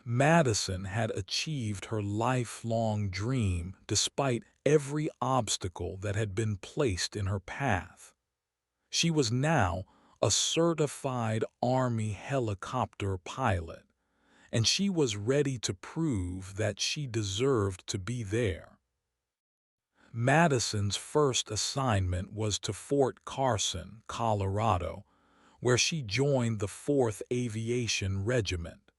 Madison had achieved her lifelong dream despite every obstacle that had been placed in her path. She was now a certified Army helicopter pilot, and she was ready to prove that she deserved to be there. Madison's first assignment was to Fort Carson, Colorado, where she joined the 4th Aviation Regiment.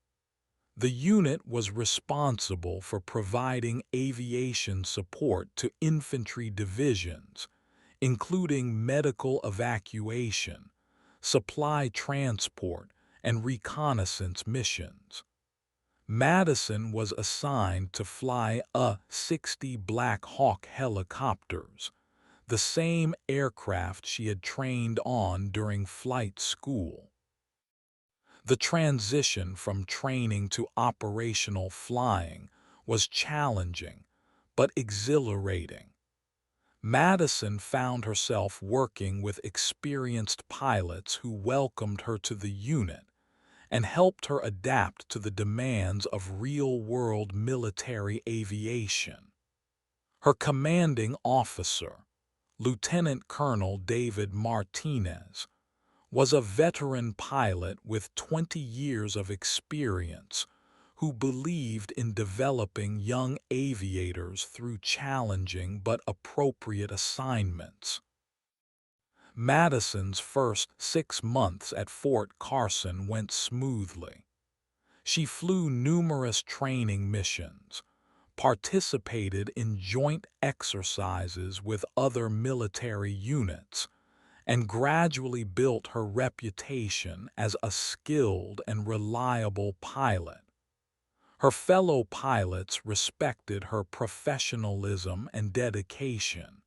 The unit was responsible for providing aviation support to infantry divisions, including medical evacuation, supply transport, and reconnaissance missions. Madison was assigned to fly A-60 Blackhawk helicopters, the same aircraft she had trained on during flight school. The transition from training to operational flying was challenging but exhilarating. Madison found herself working with experienced pilots who welcomed her to the unit and helped her adapt to the demands of real-world military aviation. Her commanding officer, Lieutenant Colonel David Martinez, was a veteran pilot with 20 years of experience who believed in developing young aviators through challenging but appropriate assignments. Madison's first 6 months at Fort Carson went smoothly. She flew numerous training missions, participated in joint exercises with other military units, and gradually built her reputation as a skilled and reliable pilot. Her fellow pilots respected her professionalism and dedication,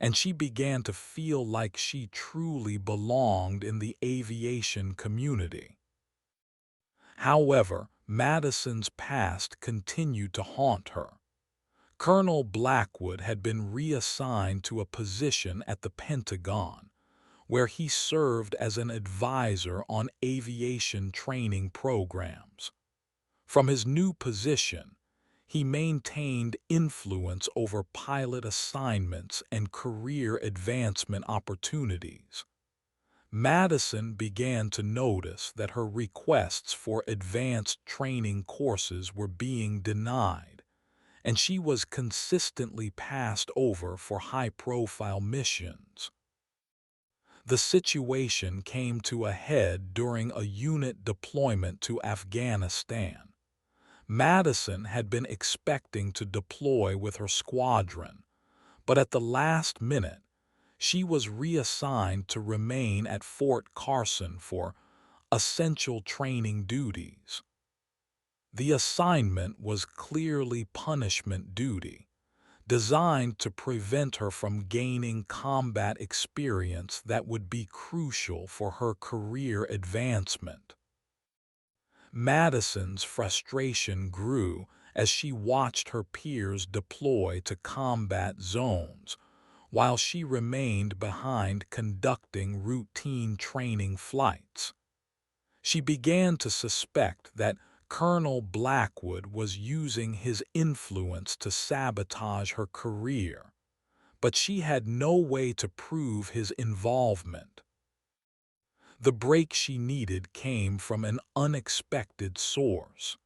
and she began to feel like she truly belonged in the aviation community. However, Madison's past continued to haunt her. Colonel Blackwood had been reassigned to a position at the Pentagon, where he served as an advisor on aviation training programs. From his new position, he maintained influence over pilot assignments and career advancement opportunities. Madison began to notice that her requests for advanced training courses were being denied, and she was consistently passed over for high-profile missions. The situation came to a head during a unit deployment to Afghanistan. Madison had been expecting to deploy with her squadron, but at the last minute, she was reassigned to remain at Fort Carson for essential training duties. The assignment was clearly punishment duty, designed to prevent her from gaining combat experience that would be crucial for her career advancement. Madison's frustration grew as she watched her peers deploy to combat zones, while she remained behind conducting routine training flights. She began to suspect that Colonel Blackwood was using his influence to sabotage her career, but she had no way to prove his involvement. The break she needed came from an unexpected source.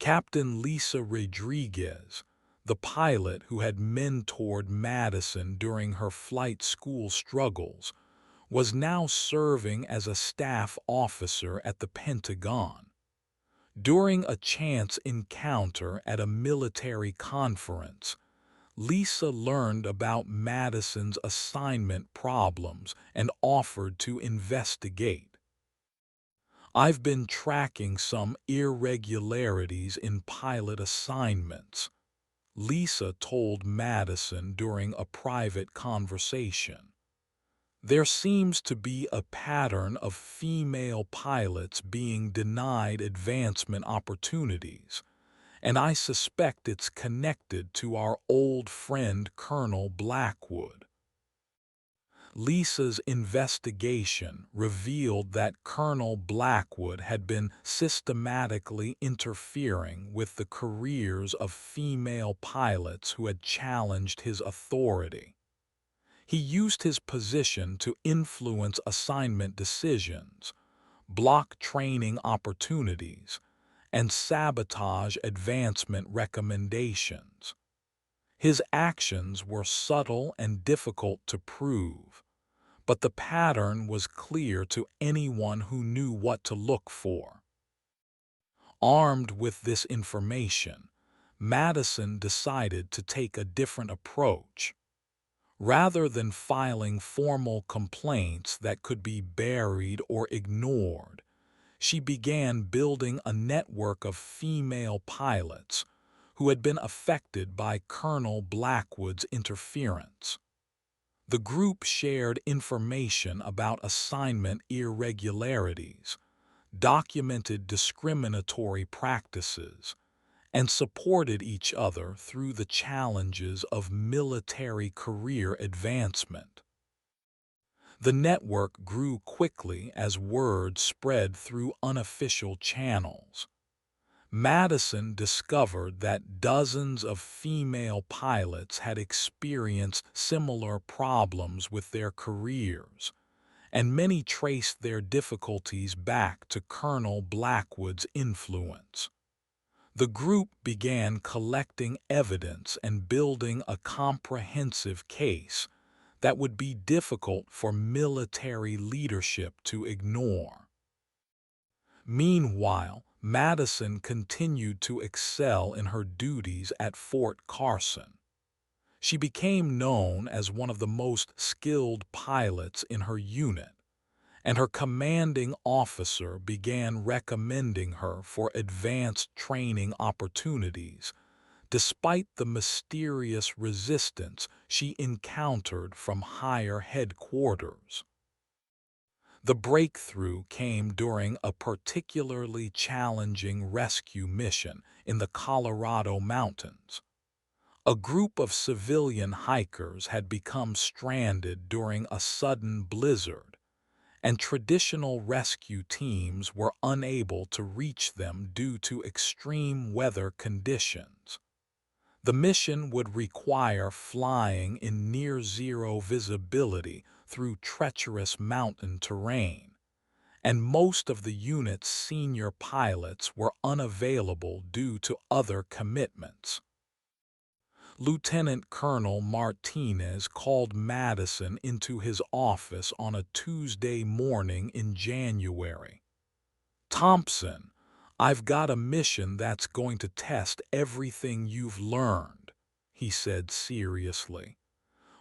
Captain Lisa Rodriguez, the pilot who had mentored Madison during her flight school struggles, was now serving as a staff officer at the Pentagon. During a chance encounter at a military conference, Lisa learned about Madison's assignment problems and offered to investigate. "I've been tracking some irregularities in pilot assignments," Lisa told Madison during a private conversation. "There seems to be a pattern of female pilots being denied advancement opportunities, and I suspect it's connected to our old friend Colonel Blackwood." Lisa's investigation revealed that Colonel Blackwood had been systematically interfering with the careers of female pilots who had challenged his authority. He used his position to influence assignment decisions, block training opportunities, and sabotage advancement recommendations. His actions were subtle and difficult to prove, but the pattern was clear to anyone who knew what to look for. Armed with this information, Madison decided to take a different approach. Rather than filing formal complaints that could be buried or ignored, she began building a network of female pilots who had been affected by Colonel Blackwood's interference. The group shared information about assignment irregularities, documented discriminatory practices, and supported each other through the challenges of military career advancement. The network grew quickly as word spread through unofficial channels. Madison discovered that dozens of female pilots had experienced similar problems with their careers, and many traced their difficulties back to Colonel Blackwood's influence. The group began collecting evidence and building a comprehensive case that would be difficult for military leadership to ignore. Meanwhile, Madison continued to excel in her duties at Fort Carson. She became known as one of the most skilled pilots in her unit, and her commanding officer began recommending her for advanced training opportunities, despite the mysterious resistance she encountered from higher headquarters. The breakthrough came during a particularly challenging rescue mission in the Colorado mountains. A group of civilian hikers had become stranded during a sudden blizzard, and traditional rescue teams were unable to reach them due to extreme weather conditions. The mission would require flying in near-zero visibility through treacherous mountain terrain, and most of the unit's senior pilots were unavailable due to other commitments. Lieutenant Colonel Martinez called Madison into his office on a Tuesday morning in January. "Thompson, I've got a mission that's going to test everything you've learned," he said seriously.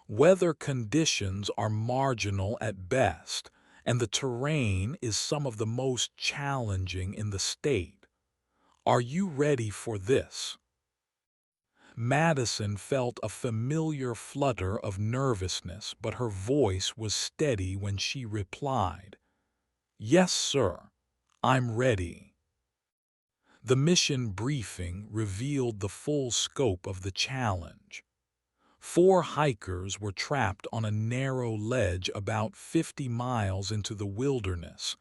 "Weather conditions are marginal at best, and the terrain is some of the most challenging in the state. Are you ready for this?" Madison felt a familiar flutter of nervousness, but her voice was steady when she replied, "Yes, sir, I'm ready." The mission briefing revealed the full scope of the challenge. 4 hikers were trapped on a narrow ledge about 50 miles into the wilderness,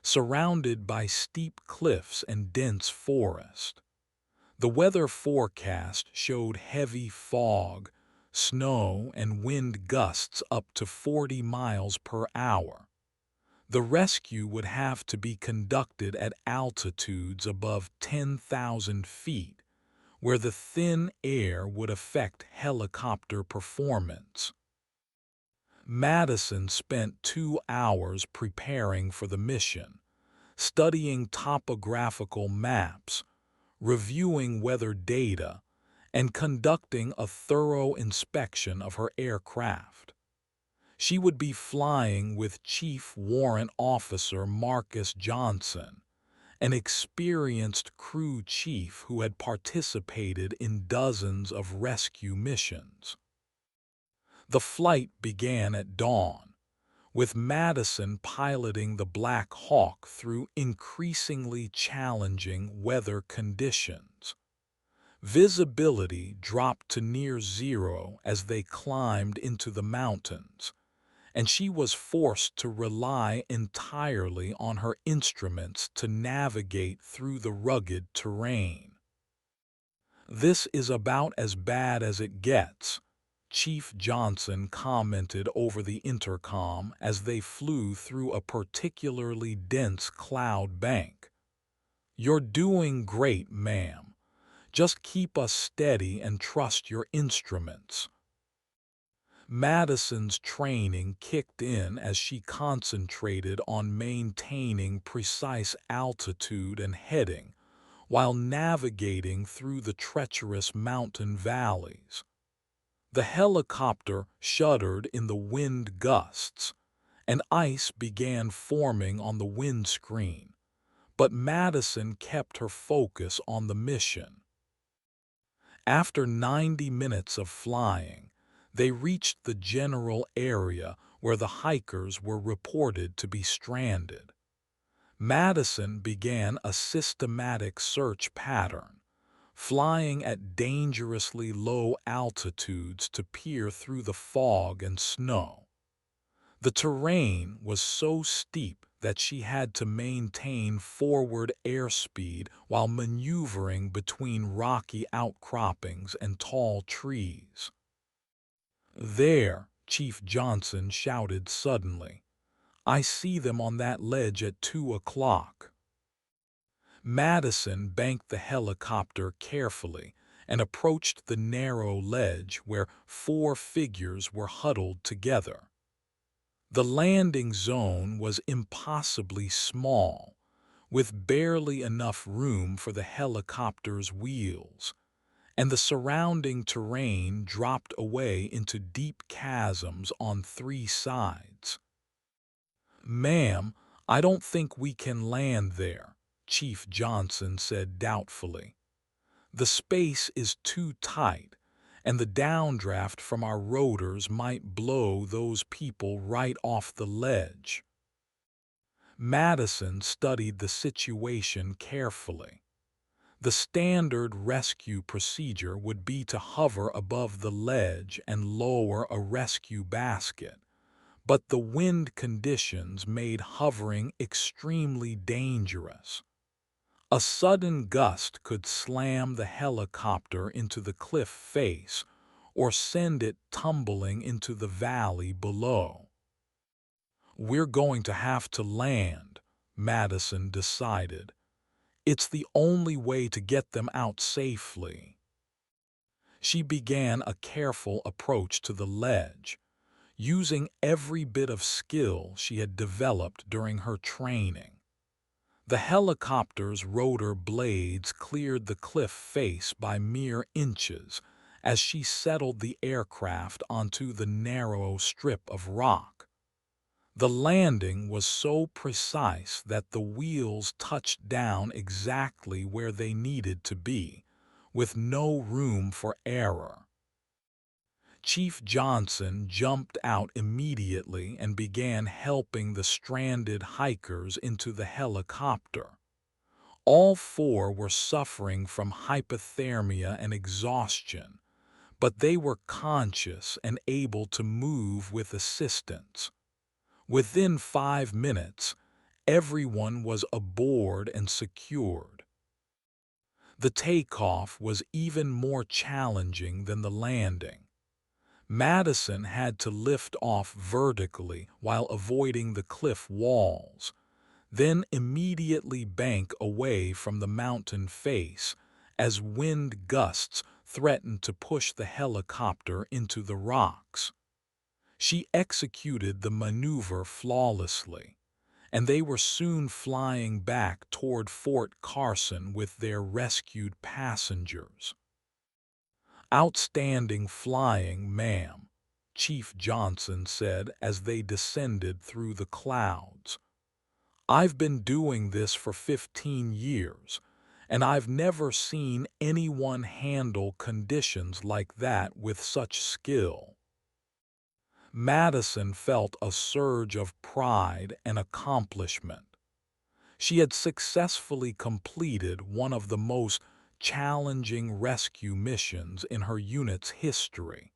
surrounded by steep cliffs and dense forest. The weather forecast showed heavy fog, snow, and wind gusts up to 40 miles per hour. The rescue would have to be conducted at altitudes above 10,000 feet, where the thin air would affect helicopter performance. Madison spent 2 hours preparing for the mission, studying topographical maps, reviewing weather data, and conducting a thorough inspection of her aircraft. She would be flying with Chief Warrant Officer Marcus Johnson, an experienced crew chief who had participated in dozens of rescue missions. The flight began at dawn, with Madison piloting the Blackhawk through increasingly challenging weather conditions. Visibility dropped to near zero as they climbed into the mountains, and she was forced to rely entirely on her instruments to navigate through the rugged terrain. "This is about as bad as it gets," Chief Johnson commented over the intercom as they flew through a particularly dense cloud bank. "You're doing great, ma'am. Just keep us steady and trust your instruments." Madison's training kicked in as she concentrated on maintaining precise altitude and heading while navigating through the treacherous mountain valleys. The helicopter shuddered in the wind gusts, and ice began forming on the windscreen, but Madison kept her focus on the mission. After 90 minutes of flying, they reached the general area where the hikers were reported to be stranded. Madison began a systematic search pattern, flying at dangerously low altitudes to peer through the fog and snow. The terrain was so steep that she had to maintain forward airspeed while maneuvering between rocky outcroppings and tall trees. "There," Chief Johnson shouted suddenly. "I see them on that ledge at 2 o'clock." Madison banked the helicopter carefully and approached the narrow ledge where 4 figures were huddled together. The landing zone was impossibly small, with barely enough room for the helicopter's wheels, and the surrounding terrain dropped away into deep chasms on 3 sides. "Ma'am, I don't think we can land there," Chief Johnson said doubtfully. "The space is too tight, and the downdraft from our rotors might blow those people right off the ledge." Madison studied the situation carefully. The standard rescue procedure would be to hover above the ledge and lower a rescue basket, but the wind conditions made hovering extremely dangerous. A sudden gust could slam the helicopter into the cliff face or send it tumbling into the valley below. "We're going to have to land," Madison decided. "It's the only way to get them out safely." She began a careful approach to the ledge, using every bit of skill she had developed during her training. The helicopter's rotor blades cleared the cliff face by mere inches as she settled the aircraft onto the narrow strip of rock. The landing was so precise that the wheels touched down exactly where they needed to be, with no room for error. Chief Johnson jumped out immediately and began helping the stranded hikers into the helicopter. All 4 were suffering from hypothermia and exhaustion, but they were conscious and able to move with assistance. Within 5 minutes, everyone was aboard and secured. The takeoff was even more challenging than the landing. Madison had to lift off vertically while avoiding the cliff walls, then immediately bank away from the mountain face as wind gusts threatened to push the helicopter into the rocks. She executed the maneuver flawlessly, and they were soon flying back toward Fort Carson with their rescued passengers. "Outstanding flying, ma'am," Chief Johnson said as they descended through the clouds. "I've been doing this for 15 years, and I've never seen anyone handle conditions like that with such skill." Madison felt a surge of pride and accomplishment. She had successfully completed one of the most challenging rescue missions in her unit's history,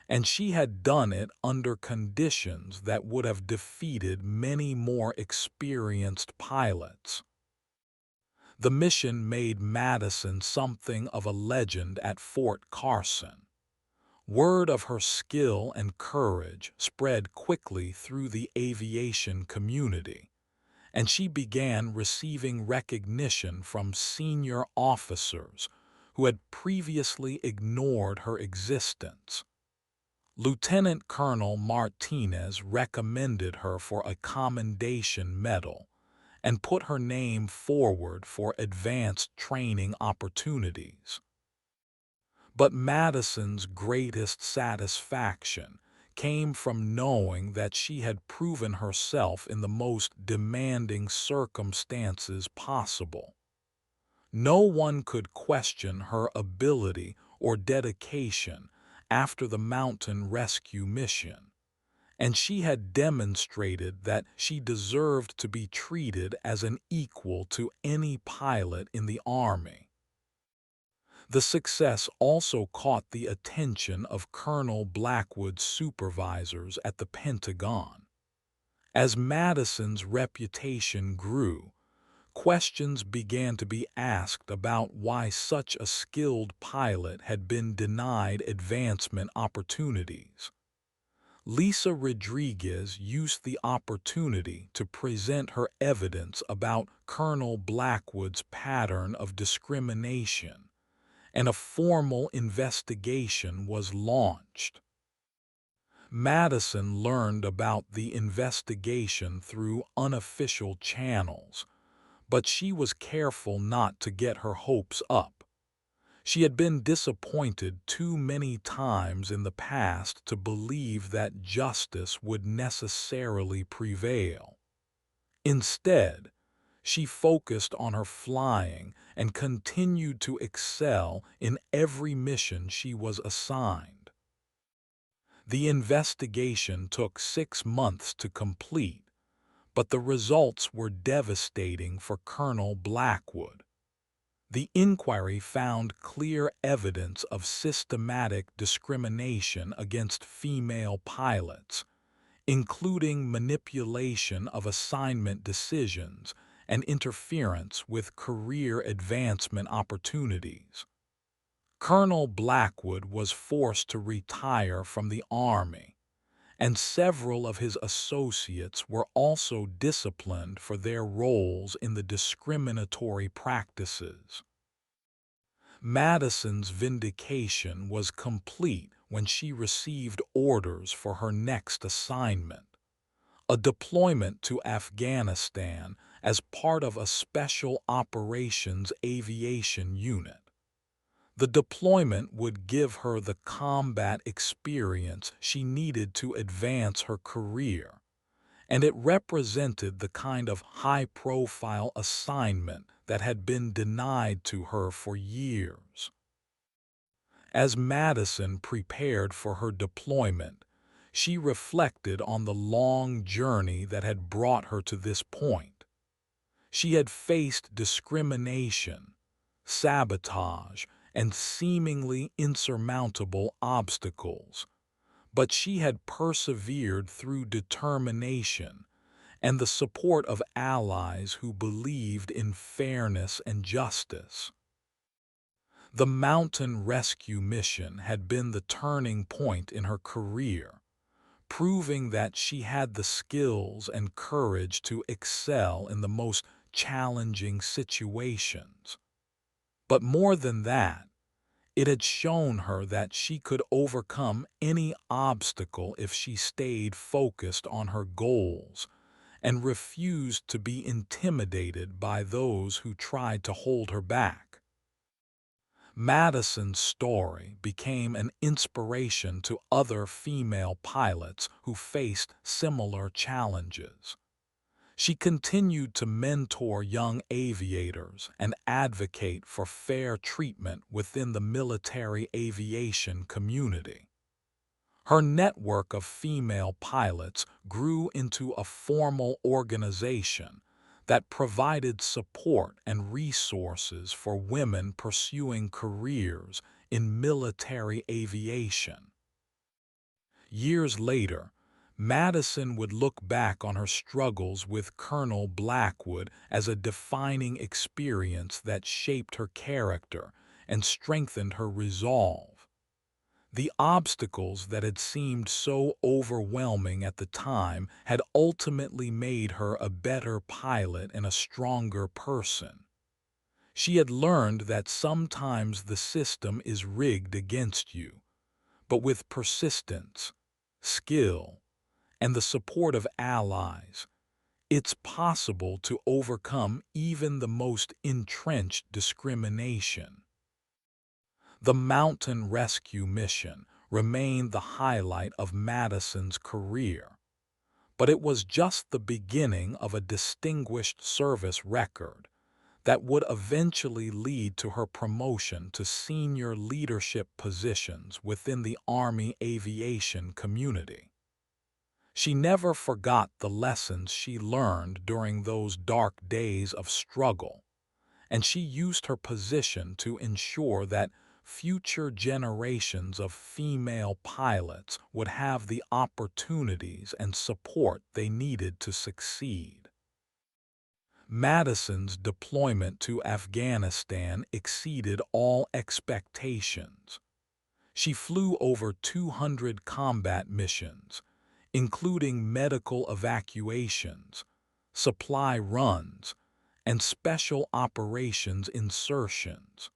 and she had done it under conditions that would have defeated many more experienced pilots. The mission made Madison something of a legend at Fort Carson. Word of her skill and courage spread quickly through the aviation community, and she began receiving recognition from senior officers who had previously ignored her existence. Lieutenant Colonel Martinez recommended her for a commendation medal and put her name forward for advanced training opportunities. But Madison's greatest satisfaction came from knowing that she had proven herself in the most demanding circumstances possible. No one could question her ability or dedication after the mountain rescue mission, and she had demonstrated that she deserved to be treated as an equal to any pilot in the Army. The success also caught the attention of Colonel Blackwood's supervisors at the Pentagon. As Madison's reputation grew, questions began to be asked about why such a skilled pilot had been denied advancement opportunities. Lisa Rodriguez used the opportunity to present her evidence about Colonel Blackwood's pattern of discrimination, and a formal investigation was launched. Madison learned about the investigation through unofficial channels, but she was careful not to get her hopes up. She had been disappointed too many times in the past to believe that justice would necessarily prevail. Instead, she focused on her flying and continued to excel in every mission she was assigned. The investigation took 6 months to complete, but the results were devastating for Colonel Blackwood. The inquiry found clear evidence of systematic discrimination against female pilots, including manipulation of assignment decisions and interference with career advancement opportunities. Colonel Blackwood was forced to retire from the Army, and several of his associates were also disciplined for their roles in the discriminatory practices. Madison's vindication was complete when she received orders for her next assignment, a deployment to Afghanistan as part of a Special Operations Aviation Unit. The deployment would give her the combat experience she needed to advance her career, and it represented the kind of high-profile assignment that had been denied to her for years. As Madison prepared for her deployment, she reflected on the long journey that had brought her to this point. She had faced discrimination, sabotage, and seemingly insurmountable obstacles, but she had persevered through determination and the support of allies who believed in fairness and justice. The mountain rescue mission had been the turning point in her career, proving that she had the skills and courage to excel in the most challenging situations. But more than that, it had shown her that she could overcome any obstacle if she stayed focused on her goals and refused to be intimidated by those who tried to hold her back. Madison's story became an inspiration to other female pilots who faced similar challenges. She continued to mentor young aviators and advocate for fair treatment within the military aviation community. Her network of female pilots grew into a formal organization that provided support and resources for women pursuing careers in military aviation. Years later, Madison would look back on her struggles with Colonel Blackwood as a defining experience that shaped her character and strengthened her resolve. The obstacles that had seemed so overwhelming at the time had ultimately made her a better pilot and a stronger person. She had learned that sometimes the system is rigged against you, but with persistence, skill, and the support of allies, it's possible to overcome even the most entrenched discrimination. The mountain rescue mission remained the highlight of Madison's career, but it was just the beginning of a distinguished service record that would eventually lead to her promotion to senior leadership positions within the Army aviation community. She never forgot the lessons she learned during those dark days of struggle, and she used her position to ensure that future generations of female pilots would have the opportunities and support they needed to succeed. Madison's deployment to Afghanistan exceeded all expectations. She flew over 200 combat missions, including medical evacuations, supply runs, and special operations insertions.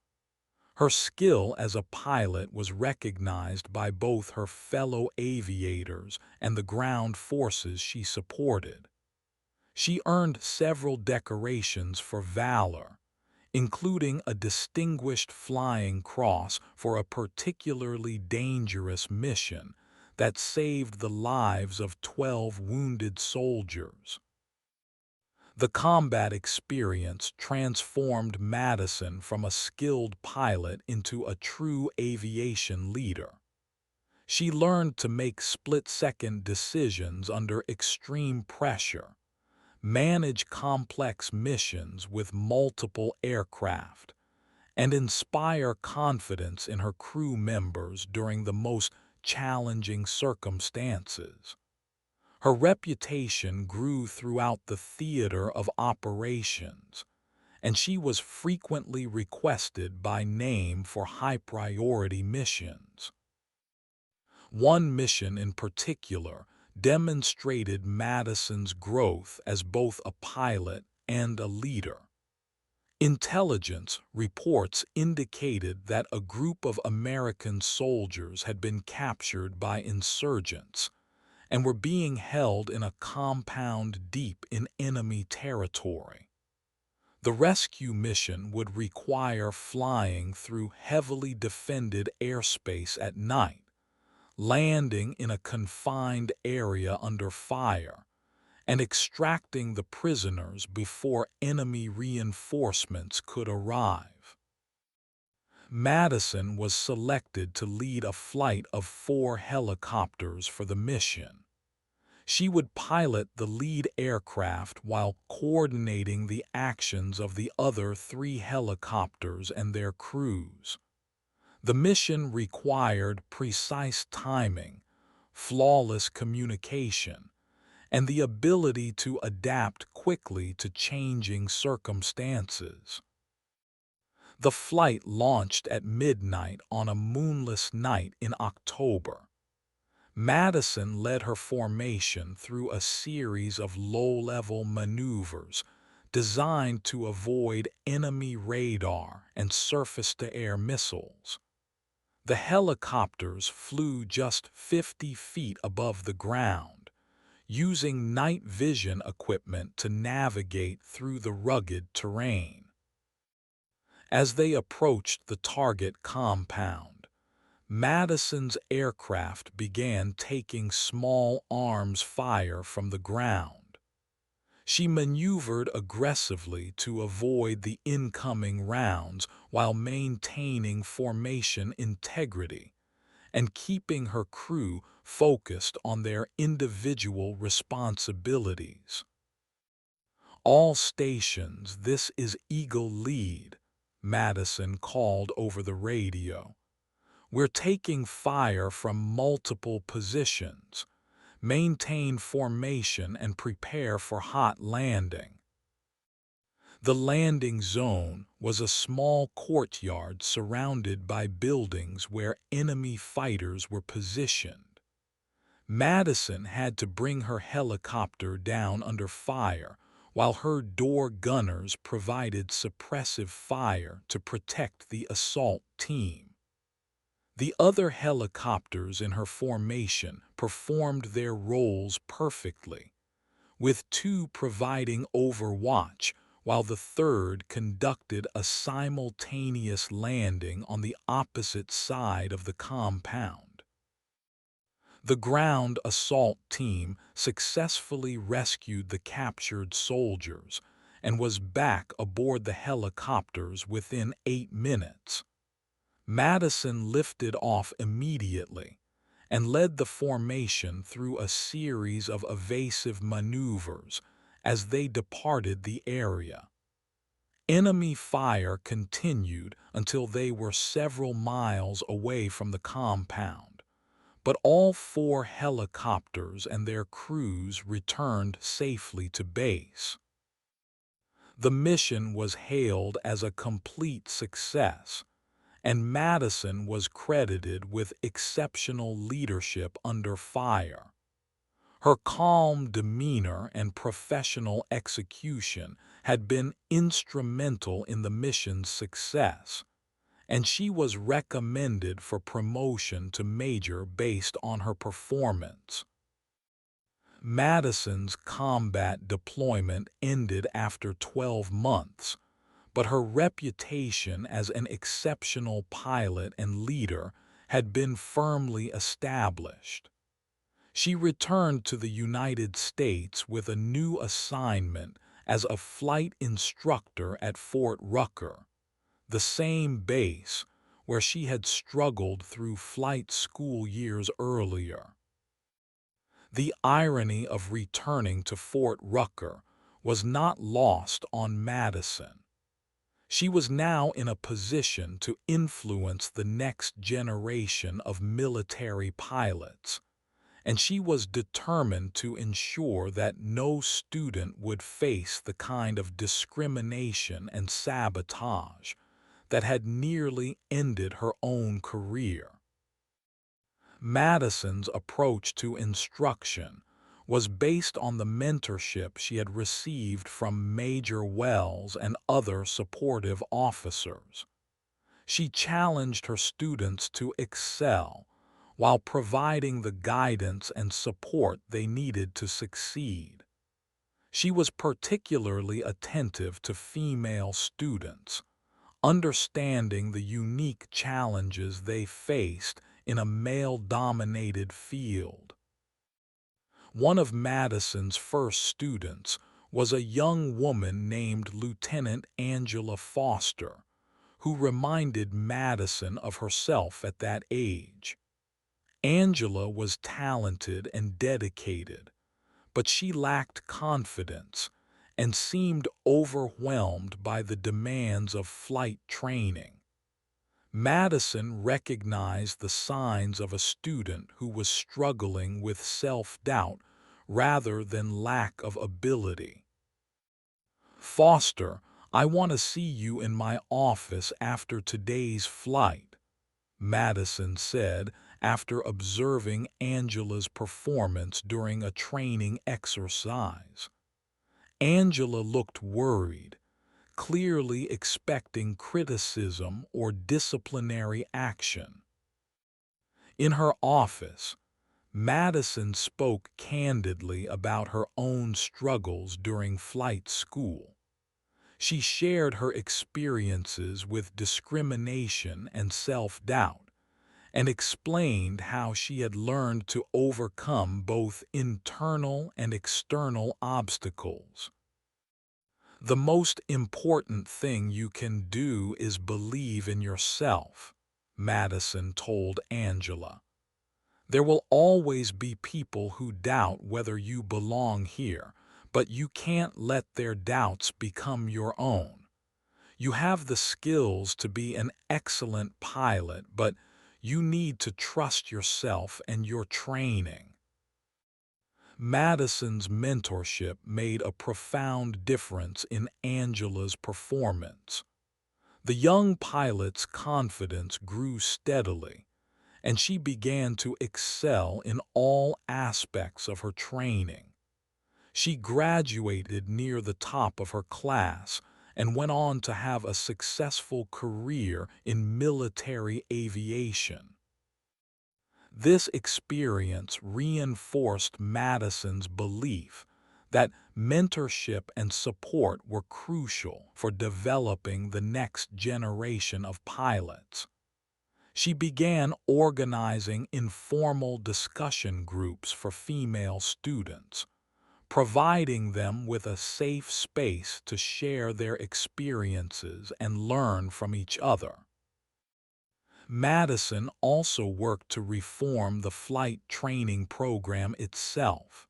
Her skill as a pilot was recognized by both her fellow aviators and the ground forces she supported. She earned several decorations for valor, including a Distinguished Flying Cross for a particularly dangerous mission that saved the lives of 12 wounded soldiers. The combat experience transformed Madison from a skilled pilot into a true aviation leader. She learned to make split-second decisions under extreme pressure, manage complex missions with multiple aircraft, and inspire confidence in her crew members during the most challenging circumstances. Her reputation grew throughout the theater of operations, and she was frequently requested by name for high-priority missions. One mission in particular demonstrated Madison's growth as both a pilot and a leader. Intelligence reports indicated that a group of American soldiers had been captured by insurgents and were being held in a compound deep in enemy territory. The rescue mission would require flying through heavily defended airspace at night, landing in a confined area under fire, and extracting the prisoners before enemy reinforcements could arrive. Madison was selected to lead a flight of 4 helicopters for the mission. She would pilot the lead aircraft while coordinating the actions of the other 3 helicopters and their crews. The mission required precise timing, flawless communication, and the ability to adapt quickly to changing circumstances. The flight launched at midnight on a moonless night in October. Madison led her formation through a series of low-level maneuvers designed to avoid enemy radar and surface-to-air missiles. The helicopters flew just 50 feet above the ground, using night vision equipment to navigate through the rugged terrain. As they approached the target compound, Madison's aircraft began taking small arms fire from the ground. She maneuvered aggressively to avoid the incoming rounds while maintaining formation integrity and keeping her crew focused on their individual responsibilities. "All stations, this is Eagle Lead," Madison called over the radio. We're taking fire from multiple positions. Maintain formation and prepare for hot landing. The landing zone was a small courtyard surrounded by buildings where enemy fighters were positioned. Madison had to bring her helicopter down under fire while her door gunners provided suppressive fire to protect the assault team. The other helicopters in her formation performed their roles perfectly, with two providing overwatch while the third conducted a simultaneous landing on the opposite side of the compound. The ground assault team successfully rescued the captured soldiers and was back aboard the helicopters within 8 minutes. Madison lifted off immediately and led the formation through a series of evasive maneuvers as they departed the area. Enemy fire continued until they were several miles away from the compound, but all 4 helicopters and their crews returned safely to base. The mission was hailed as a complete success, and Madison was credited with exceptional leadership under fire. Her calm demeanor and professional execution had been instrumental in the mission's success, and she was recommended for promotion to major based on her performance. Madison's combat deployment ended after 12 months, but her reputation as an exceptional pilot and leader had been firmly established. She returned to the United States with a new assignment as a flight instructor at Fort Rucker, the same base where she had struggled through flight school years earlier. The irony of returning to Fort Rucker was not lost on Madison. She was now in a position to influence the next generation of military pilots, and she was determined to ensure that no student would face the kind of discrimination and sabotage that had nearly ended her own career. Madison's approach to instruction was based on the mentorship she had received from Major Wells and other supportive officers. She challenged her students to excel while providing the guidance and support they needed to succeed. She was particularly attentive to female students, understanding the unique challenges they faced in a male-dominated field. One of Madison's first students was a young woman named Lieutenant Angela Foster, who reminded Madison of herself at that age. Angela was talented and dedicated, but she lacked confidence and seemed overwhelmed by the demands of flight training. Madison recognized the signs of a student who was struggling with self-doubt rather than lack of ability. "Foster, I want to see you in my office after today's flight," Madison said after observing Angela's performance during a training exercise. Angela looked worried, clearly expecting criticism or disciplinary action. In her office, Madison spoke candidly about her own struggles during flight school. She shared her experiences with discrimination and self-doubt, and explained how she had learned to overcome both internal and external obstacles. "The most important thing you can do is believe in yourself," Madison told Angela. "There will always be people who doubt whether you belong here, but you can't let their doubts become your own. You have the skills to be an excellent pilot, but You need to trust yourself and your training. Madison's mentorship made a profound difference in Angela's performance. The young pilot's confidence grew steadily, and she began to excel in all aspects of her training. She graduated near the top of her class and went on to have a successful career in military aviation. This experience reinforced Madison's belief that mentorship and support were crucial for developing the next generation of pilots. She began organizing informal discussion groups for female students, providing them with a safe space to share their experiences and learn from each other. Madison also worked to reform the flight training program itself.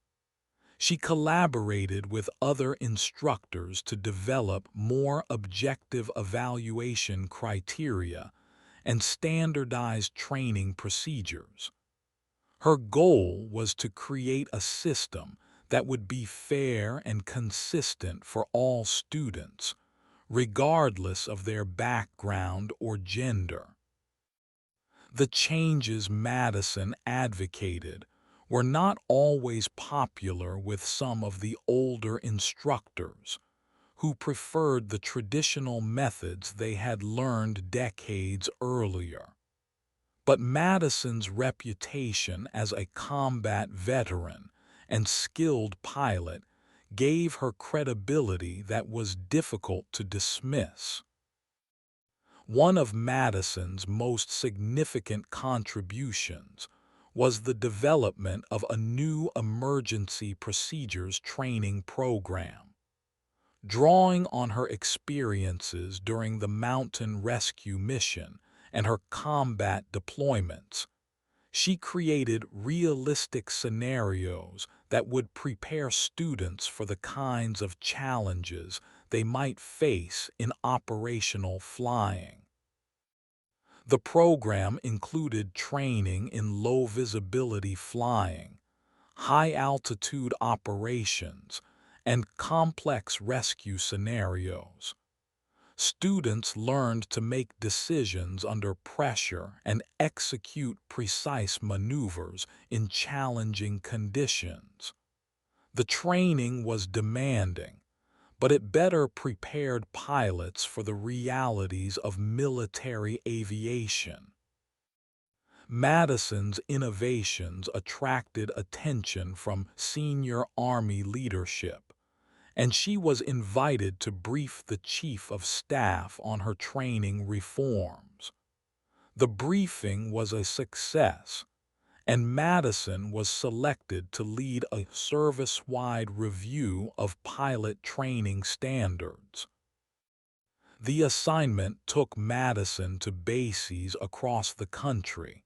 She collaborated with other instructors to develop more objective evaluation criteria and standardized training procedures. Her goal was to create a system that would be fair and consistent for all students, regardless of their background or gender. The changes Madison advocated were not always popular with some of the older instructors, who preferred the traditional methods they had learned decades earlier. But Madison's reputation as a combat veteran and skilled pilot gave her credibility that was difficult to dismiss. One of Madison's most significant contributions was the development of a new emergency procedures training program. Drawing on her experiences during the mountain rescue mission and her combat deployments, she created realistic scenarios that would prepare students for the kinds of challenges they might face in operational flying. The program included training in low-visibility flying, high-altitude operations, and complex rescue scenarios. Students learned to make decisions under pressure and execute precise maneuvers in challenging conditions. The training was demanding, but it better prepared pilots for the realities of military aviation. Madison's innovations attracted attention from senior Army leadership, and she was invited to brief the Chief of Staff on her training reforms. The briefing was a success, and Madison was selected to lead a service-wide review of pilot training standards. The assignment took Madison to bases across the country,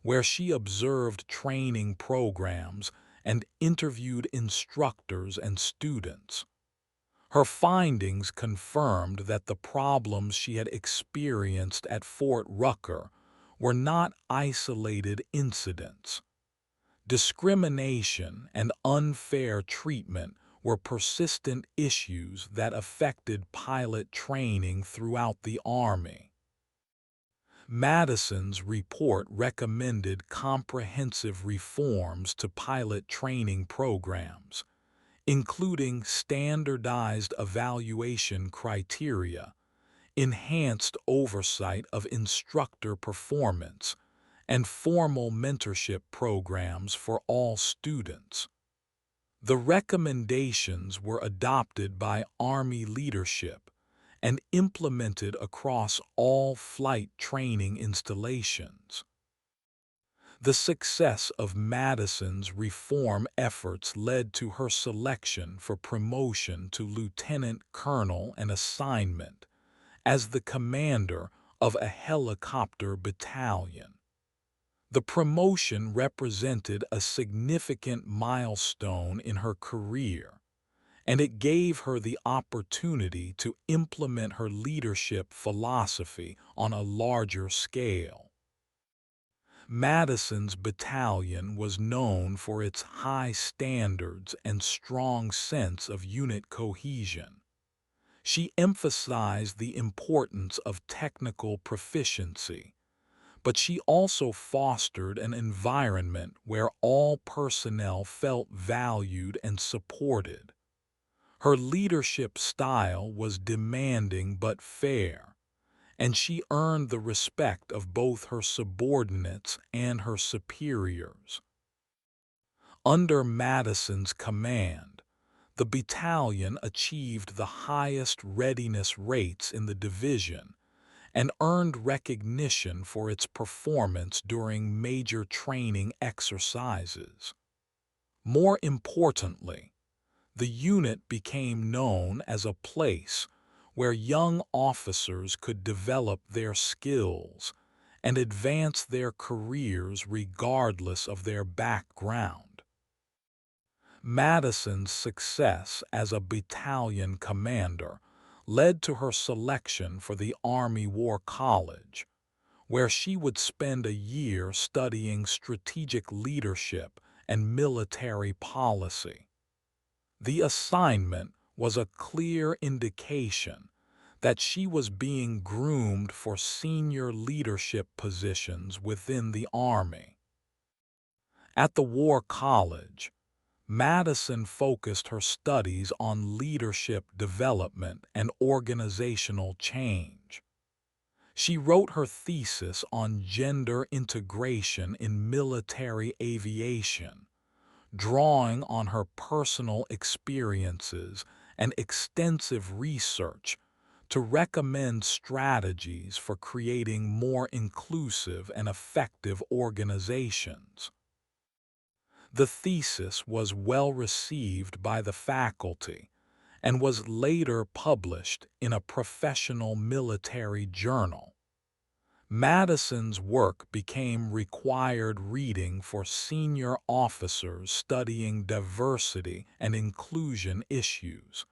where she observed training programs and interviewed instructors and students. Her findings confirmed that the problems she had experienced at Fort Rucker were not isolated incidents. Discrimination and unfair treatment were persistent issues that affected pilot training throughout the Army. Madison's report recommended comprehensive reforms to pilot training programs, including standardized evaluation criteria, enhanced oversight of instructor performance, and formal mentorship programs for all students. The recommendations were adopted by Army leadership and implemented across all flight training installations. The success of Madison's reform efforts led to her selection for promotion to lieutenant colonel and assignment as the commander of a helicopter battalion. The promotion represented a significant milestone in her career, and it gave her the opportunity to implement her leadership philosophy on a larger scale. Madison's battalion was known for its high standards and strong sense of unit cohesion. She emphasized the importance of technical proficiency, but she also fostered an environment where all personnel felt valued and supported. Her leadership style was demanding but fair, and she earned the respect of both her subordinates and her superiors. Under Madison's command, the battalion achieved the highest readiness rates in the division and earned recognition for its performance during major training exercises. More importantly, the unit became known as a place where young officers could develop their skills and advance their careers regardless of their background. Madison's success as a battalion commander led to her selection for the Army War College, where she would spend a year studying strategic leadership and military policy. The assignment was a clear indication that she was being groomed for senior leadership positions within the Army. At the War College, Madison focused her studies on leadership development and organizational change. She wrote her thesis on gender integration in military aviation, drawing on her personal experiences and extensive research to recommend strategies for creating more inclusive and effective organizations. The thesis was well received by the faculty and was later published in a professional military journal. Madison's work became required reading for senior officers studying diversity and inclusion issues,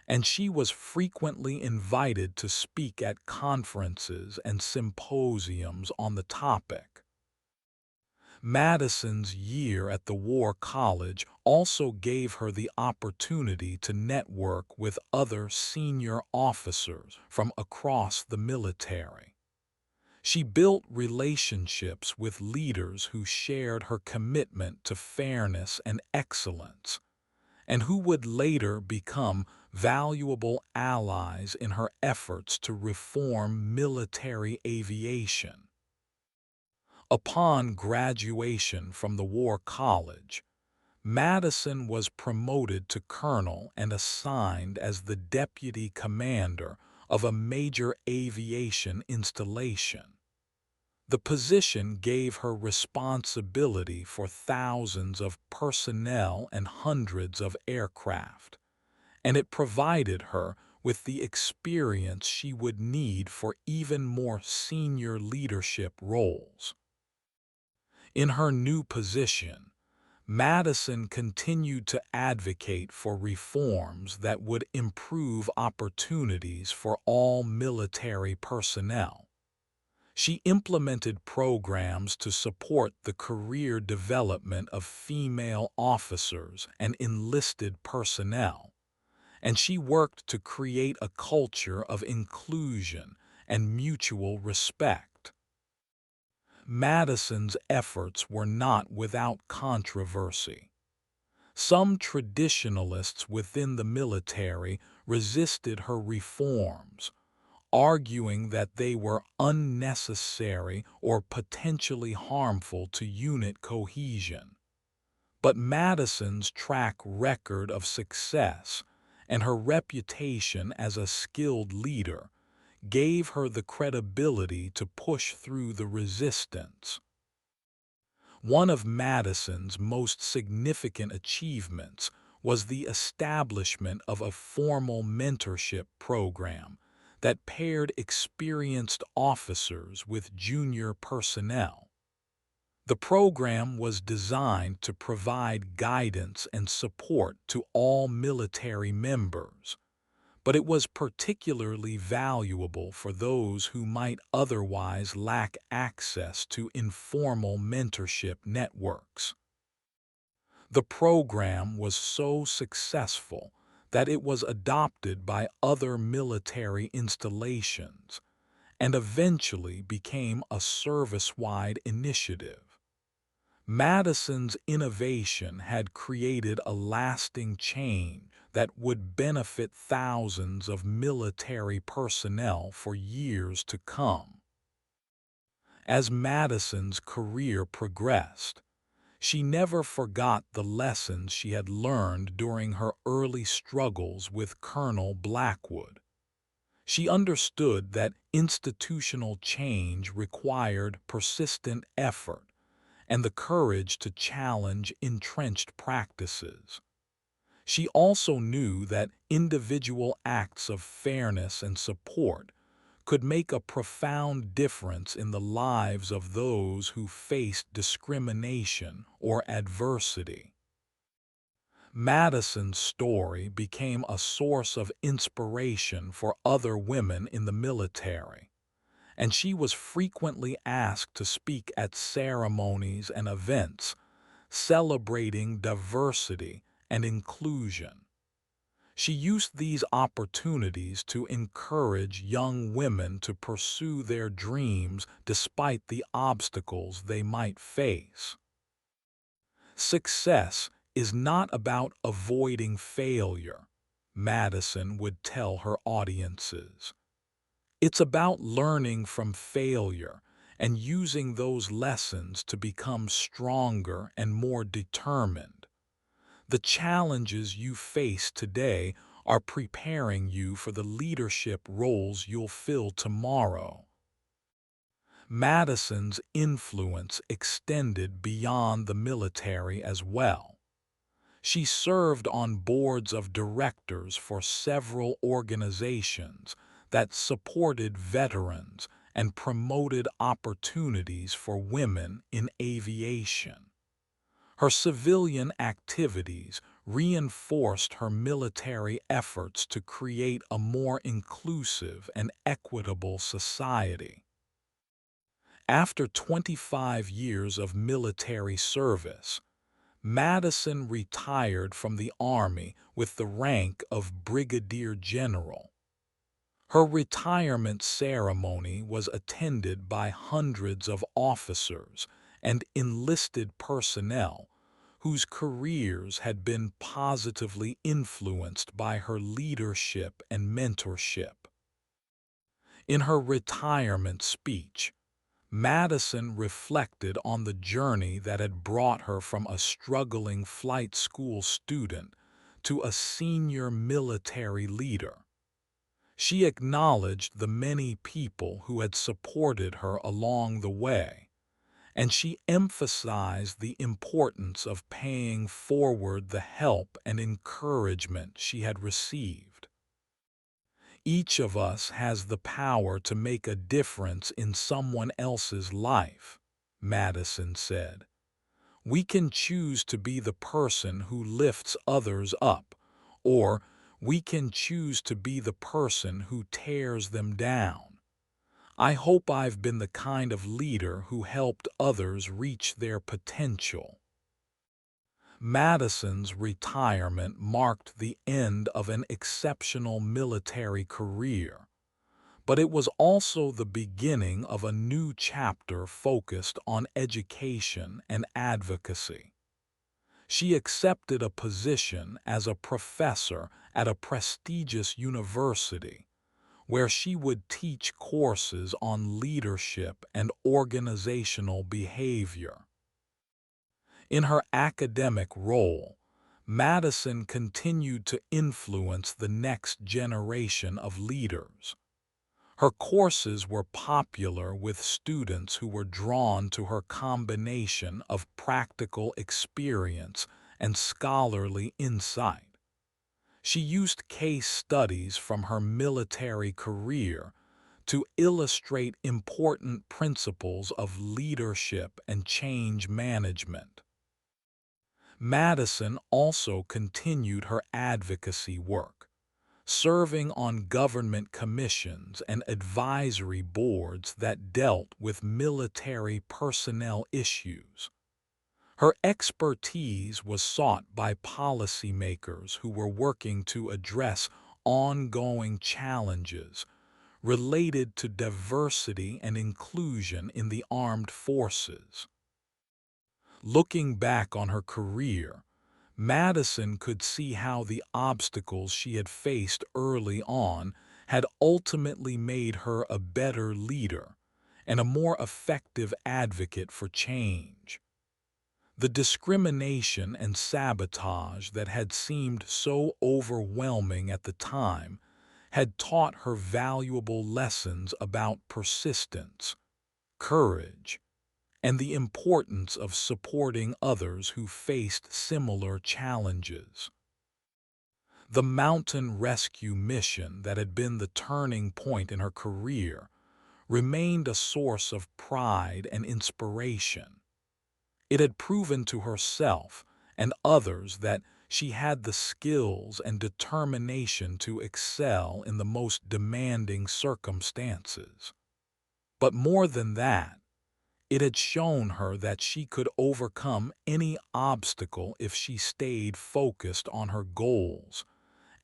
and she was frequently invited to speak at conferences and symposiums on the topic. Madison's year at the War College also gave her the opportunity to network with other senior officers from across the military. She built relationships with leaders who shared her commitment to fairness and excellence, and who would later become valuable allies in her efforts to reform military aviation. Upon graduation from the War College, Madison was promoted to colonel and assigned as the deputy commander of a major aviation installation. The position gave her responsibility for thousands of personnel and hundreds of aircraft, and it provided her with the experience she would need for even more senior leadership roles. In her new position, Madison continued to advocate for reforms that would improve opportunities for all military personnel. She implemented programs to support the career development of female officers and enlisted personnel, and she worked to create a culture of inclusion and mutual respect. Madison's efforts were not without controversy. Some traditionalists within the military resisted her reforms, arguing that they were unnecessary or potentially harmful to unit cohesion. But Madison's track record of success and her reputation as a skilled leader gave her the credibility to push through the resistance. One of Madison's most significant achievements was the establishment of a formal mentorship program that paired experienced officers with junior personnel. The program was designed to provide guidance and support to all military members, but it was particularly valuable for those who might otherwise lack access to informal mentorship networks. The program was so successful that it was adopted by other military installations and eventually became a service-wide initiative. Madison's innovation had created a lasting change that would benefit thousands of military personnel for years to come. As Madison's career progressed, she never forgot the lessons she had learned during her early struggles with Colonel Blackwood. She understood that institutional change required persistent effort and the courage to challenge entrenched practices. She also knew that individual acts of fairness and support could make a profound difference in the lives of those who faced discrimination or adversity. Madison's story became a source of inspiration for other women in the military, and she was frequently asked to speak at ceremonies and events celebrating diversity and inclusion. She used these opportunities to encourage young women to pursue their dreams despite the obstacles they might face. Success is not about avoiding failure, Madison would tell her audiences. It's about learning from failure and using those lessons to become stronger and more determined. The challenges you face today are preparing you for the leadership roles you'll fill tomorrow. Madison's influence extended beyond the military as well. She served on boards of directors for several organizations that supported veterans and promoted opportunities for women in aviation. Her civilian activities reinforced her military efforts to create a more inclusive and equitable society. After 25 years of military service, Madison retired from the Army with the rank of Brigadier General. Her retirement ceremony was attended by hundreds of officers and enlisted personnel whose careers had been positively influenced by her leadership and mentorship. In her retirement speech, Madison reflected on the journey that had brought her from a struggling flight school student to a senior military leader. She acknowledged the many people who had supported her along the way, and she emphasized the importance of paying forward the help and encouragement she had received. Each of us has the power to make a difference in someone else's life, Madison said. We can choose to be the person who lifts others up, or we can choose to be the person who tears them down. I hope I've been the kind of leader who helped others reach their potential. Madison's retirement marked the end of an exceptional military career, but it was also the beginning of a new chapter focused on education and advocacy. She accepted a position as a professor at a prestigious university, where she would teach courses on leadership and organizational behavior. In her academic role, Madison continued to influence the next generation of leaders. Her courses were popular with students who were drawn to her combination of practical experience and scholarly insight. She used case studies from her military career to illustrate important principles of leadership and change management. Madison also continued her advocacy work, serving on government commissions and advisory boards that dealt with military personnel issues. Her expertise was sought by policymakers who were working to address ongoing challenges related to diversity and inclusion in the armed forces. Looking back on her career, Madison could see how the obstacles she had faced early on had ultimately made her a better leader and a more effective advocate for change. The discrimination and sabotage that had seemed so overwhelming at the time had taught her valuable lessons about persistence, courage, and the importance of supporting others who faced similar challenges. The mountain rescue mission that had been the turning point in her career remained a source of pride and inspiration. It had proven to herself and others that she had the skills and determination to excel in the most demanding circumstances. But more than that, it had shown her that she could overcome any obstacle if she stayed focused on her goals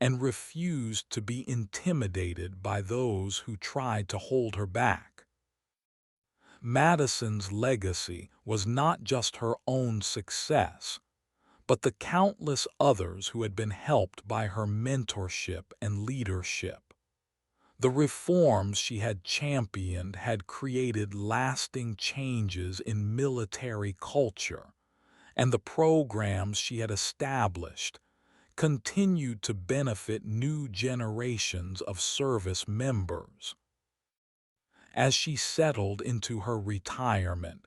and refused to be intimidated by those who tried to hold her back. Madison's legacy was not just her own success, but the countless others who had been helped by her mentorship and leadership. The reforms she had championed had created lasting changes in military culture, and the programs she had established continued to benefit new generations of service members. As she settled into her retirement,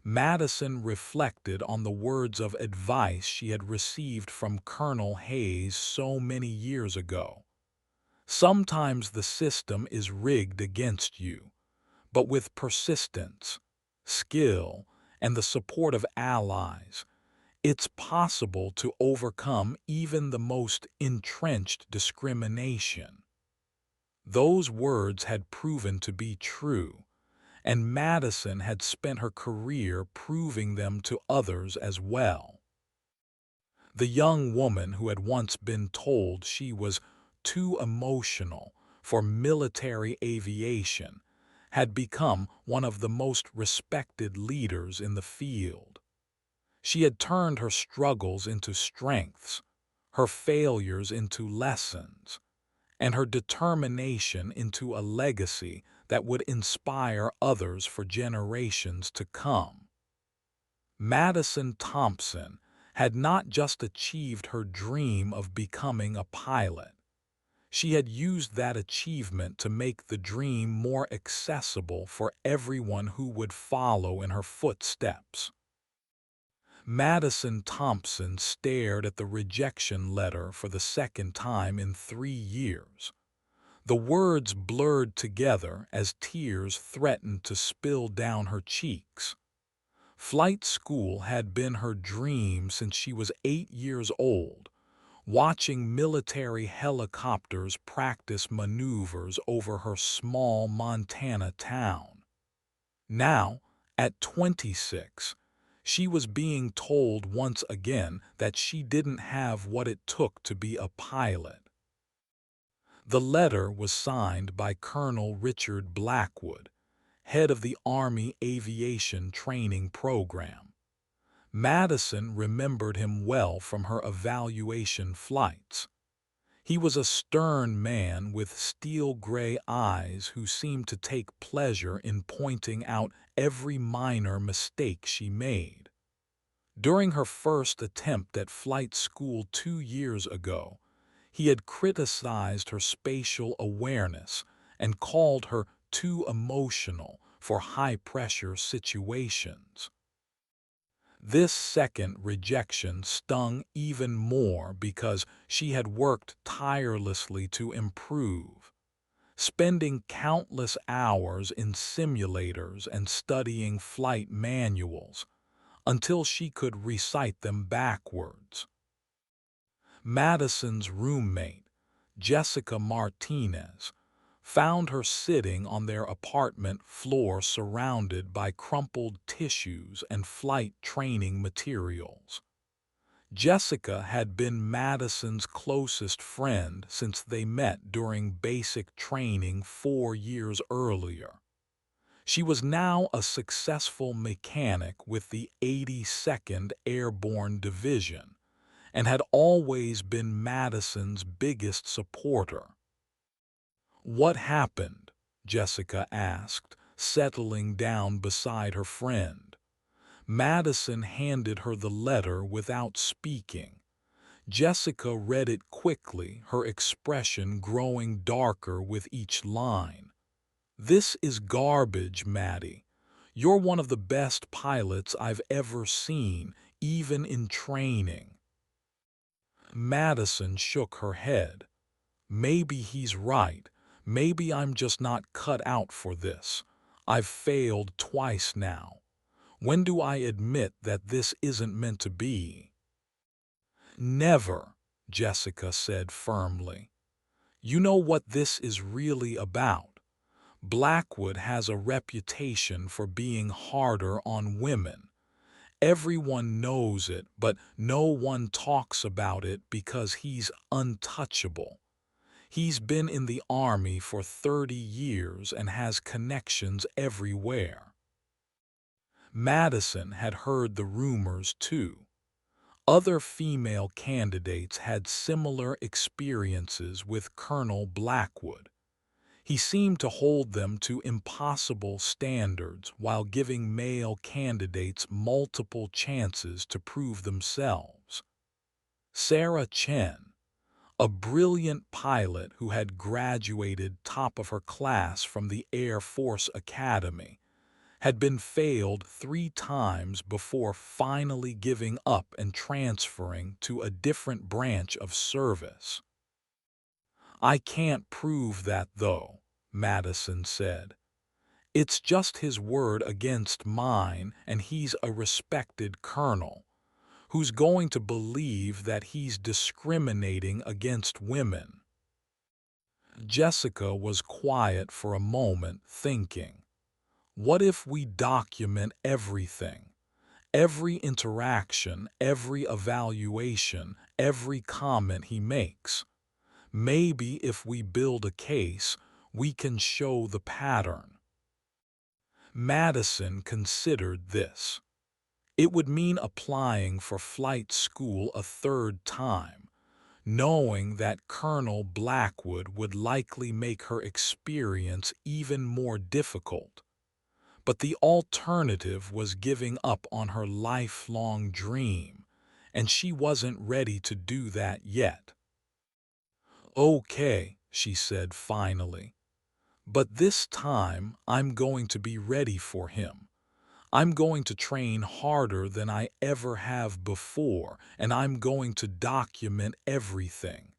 Madison reflected on the words of advice she had received from Colonel Hayes so many years ago. Sometimes the system is rigged against you, but with persistence, skill, and the support of allies, it's possible to overcome even the most entrenched discrimination. Those words had proven to be true, and Madison had spent her career proving them to others as well. The young woman who had once been told she was too emotional for military aviation had become one of the most respected leaders in the field. She had turned her struggles into strengths, her failures into lessons, and her determination into a legacy that would inspire others for generations to come. Madison Thompson had not just achieved her dream of becoming a pilot. She had used that achievement to make the dream more accessible for everyone who would follow in her footsteps. Madison Thompson stared at the rejection letter for the second time in 3 years. The words blurred together as tears threatened to spill down her cheeks. Flight school had been her dream since she was 8 years old, watching military helicopters practice maneuvers over her small Montana town. Now, at 26, she was being told once again that she didn't have what it took to be a pilot. The letter was signed by Colonel Richard Blackwood, head of the Army Aviation Training Program. Madison remembered him well from her evaluation flights. He was a stern man with steel-gray eyes who seemed to take pleasure in pointing out every minor mistake she made. During her first attempt at flight school 2 years ago, he had criticized her spatial awareness and called her too emotional for high-pressure situations. This second rejection stung even more because she had worked tirelessly to improve, spending countless hours in simulators and studying flight manuals until she could recite them backwards. Madison's roommate, Jessica Martinez, found her sitting on their apartment floor surrounded by crumpled tissues and flight training materials. Jessica had been Madison's closest friend since they met during basic training 4 years earlier. She was now a successful mechanic with the 82nd Airborne Division and had always been Madison's biggest supporter. "What happened?" Jessica asked, settling down beside her friend. Madison handed her the letter without speaking. Jessica read it quickly, her expression growing darker with each line. "This is garbage, Maddie. You're one of the best pilots I've ever seen, even in training." Madison shook her head. "Maybe he's right. Maybe I'm just not cut out for this. I've failed twice now. When do I admit that this isn't meant to be?" "Never," Jessica said firmly. "You know what this is really about. Blackwood has a reputation for being harder on women. Everyone knows it, but no one talks about it because he's untouchable. He's been in the Army for 30 years and has connections everywhere." Madison had heard the rumors too. Other female candidates had similar experiences with Colonel Blackwood. He seemed to hold them to impossible standards while giving male candidates multiple chances to prove themselves. Sarah Chen, a brilliant pilot who had graduated top of her class from the Air Force Academy, had been failed 3 times before finally giving up and transferring to a different branch of service. "I can't prove that, though," Madison said. "It's just his word against mine, and he's a respected colonel. Who's going to believe that he's discriminating against women?" Jessica was quiet for a moment, thinking, what if we document everything? Every interaction, every evaluation, every comment he makes. Maybe if we build a case, we can show the pattern. Madison considered this. It would mean applying for flight school a 3rd time, knowing that Colonel Blackwood would likely make her experience even more difficult. But the alternative was giving up on her lifelong dream, and she wasn't ready to do that yet. "Okay," she said finally, "but this time I'm going to be ready for him. I'm going to train harder than I ever have before, and I'm going to document everything.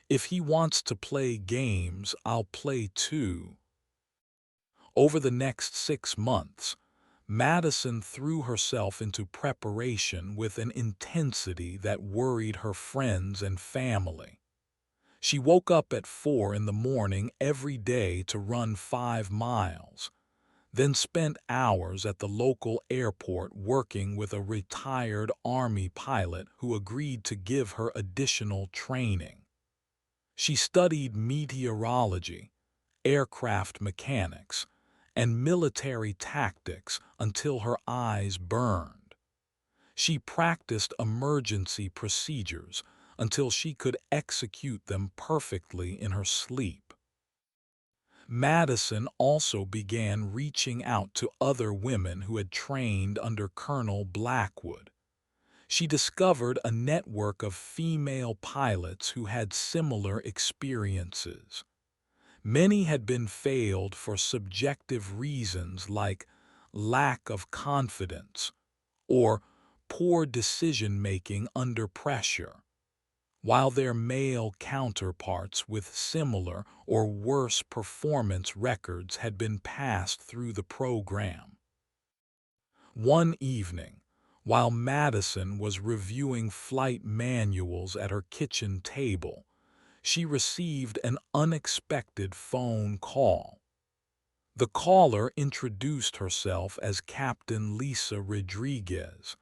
If he wants to play games, I'll play too." Over the next 6 months, Madison threw herself into preparation with an intensity that worried her friends and family. She woke up at 4 in the morning every day to run 5 miles, then spent hours at the local airport working with a retired Army pilot who agreed to give her additional training. She studied meteorology, aircraft mechanics, and military tactics until her eyes burned. She practiced emergency procedures until she could execute them perfectly in her sleep. Madison also began reaching out to other women who had trained under Colonel Blackwood. She discovered a network of female pilots who had similar experiences. Many had been failed for subjective reasons like lack of confidence or poor decision-making under pressure, while their male counterparts with similar or worse performance records had been passed through the program. One evening, while Madison was reviewing flight manuals at her kitchen table, she received an unexpected phone call. The caller introduced herself as Captain Lisa Rodriguez,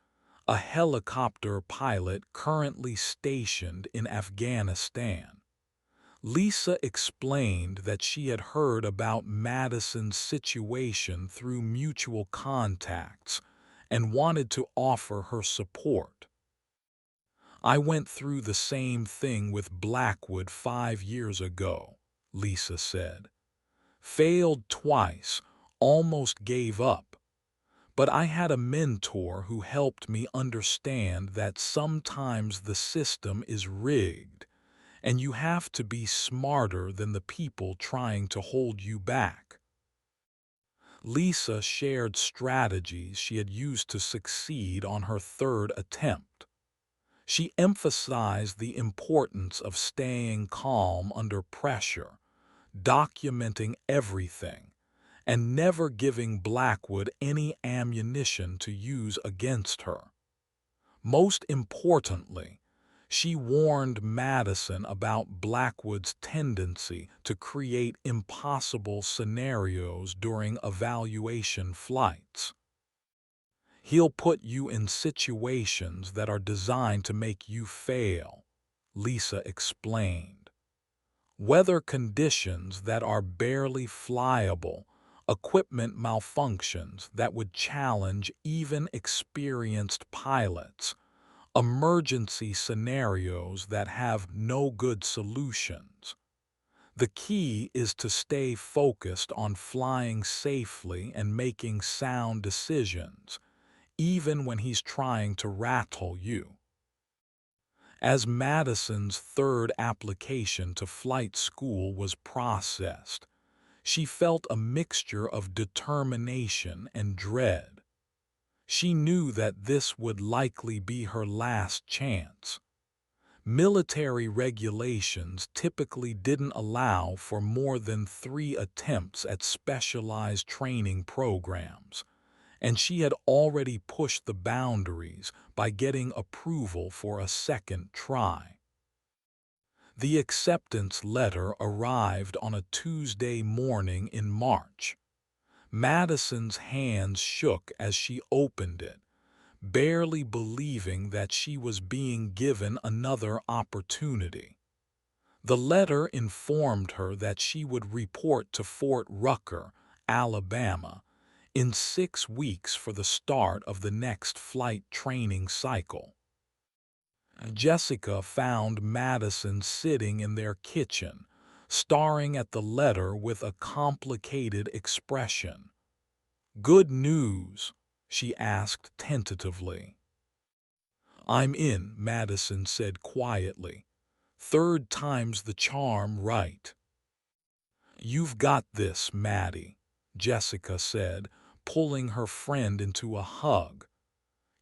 a helicopter pilot currently stationed in Afghanistan. Lisa explained that she had heard about Madison's situation through mutual contacts and wanted to offer her support. "I went through the same thing with Blackwood 5 years ago," Lisa said. "Failed twice, almost gave up. But I had a mentor who helped me understand that sometimes the system is rigged, and you have to be smarter than the people trying to hold you back." Lisa shared strategies she had used to succeed on her third attempt. She emphasized the importance of staying calm under pressure, documenting everything, and never giving Blackwood any ammunition to use against her. Most importantly, she warned Madison about Blackwood's tendency to create impossible scenarios during evaluation flights. "He'll put you in situations that are designed to make you fail," Lisa explained. "Weather conditions that are barely flyable, equipment malfunctions that would challenge even experienced pilots, emergency scenarios that have no good solutions. The key is to stay focused on flying safely and making sound decisions, even when he's trying to rattle you." As Madison's third application to flight school was processed, she felt a mixture of determination and dread. She knew that this would likely be her last chance. Military regulations typically didn't allow for more than 3 attempts at specialized training programs, and she had already pushed the boundaries by getting approval for a second try. The acceptance letter arrived on a Tuesday morning in March. Madison's hands shook as she opened it, barely believing that she was being given another opportunity. The letter informed her that she would report to Fort Rucker, Alabama, in 6 weeks for the start of the next flight training cycle. Jessica found Madison sitting in their kitchen, staring at the letter with a complicated expression. "Good news?" she asked tentatively. "I'm in," Madison said quietly. "Third time's the charm, right?" "You've got this, Maddie," Jessica said, pulling her friend into a hug.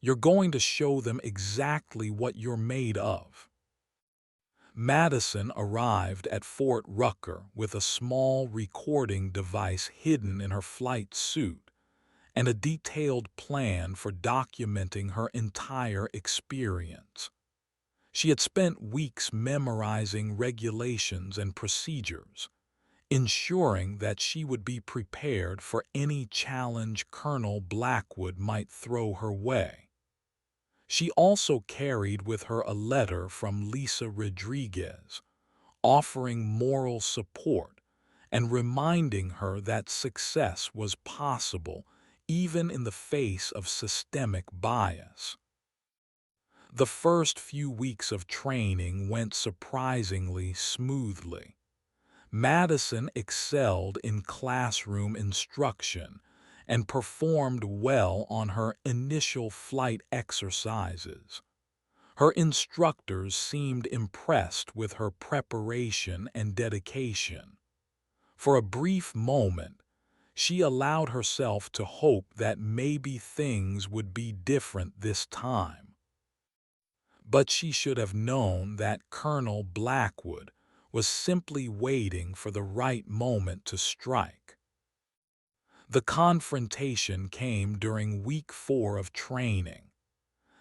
"You're going to show them exactly what you're made of." Madison arrived at Fort Rucker with a small recording device hidden in her flight suit and a detailed plan for documenting her entire experience. She had spent weeks memorizing regulations and procedures, ensuring that she would be prepared for any challenge Colonel Blackwood might throw her way. She also carried with her a letter from Lisa Rodriguez, offering moral support and reminding her that success was possible even in the face of systemic bias. The first few weeks of training went surprisingly smoothly. Madison excelled in classroom instruction and performed well on her initial flight exercises. Her instructors seemed impressed with her preparation and dedication. For a brief moment, she allowed herself to hope that maybe things would be different this time. But she should have known that Colonel Blackwood was simply waiting for the right moment to strike. The confrontation came during week 4 of training.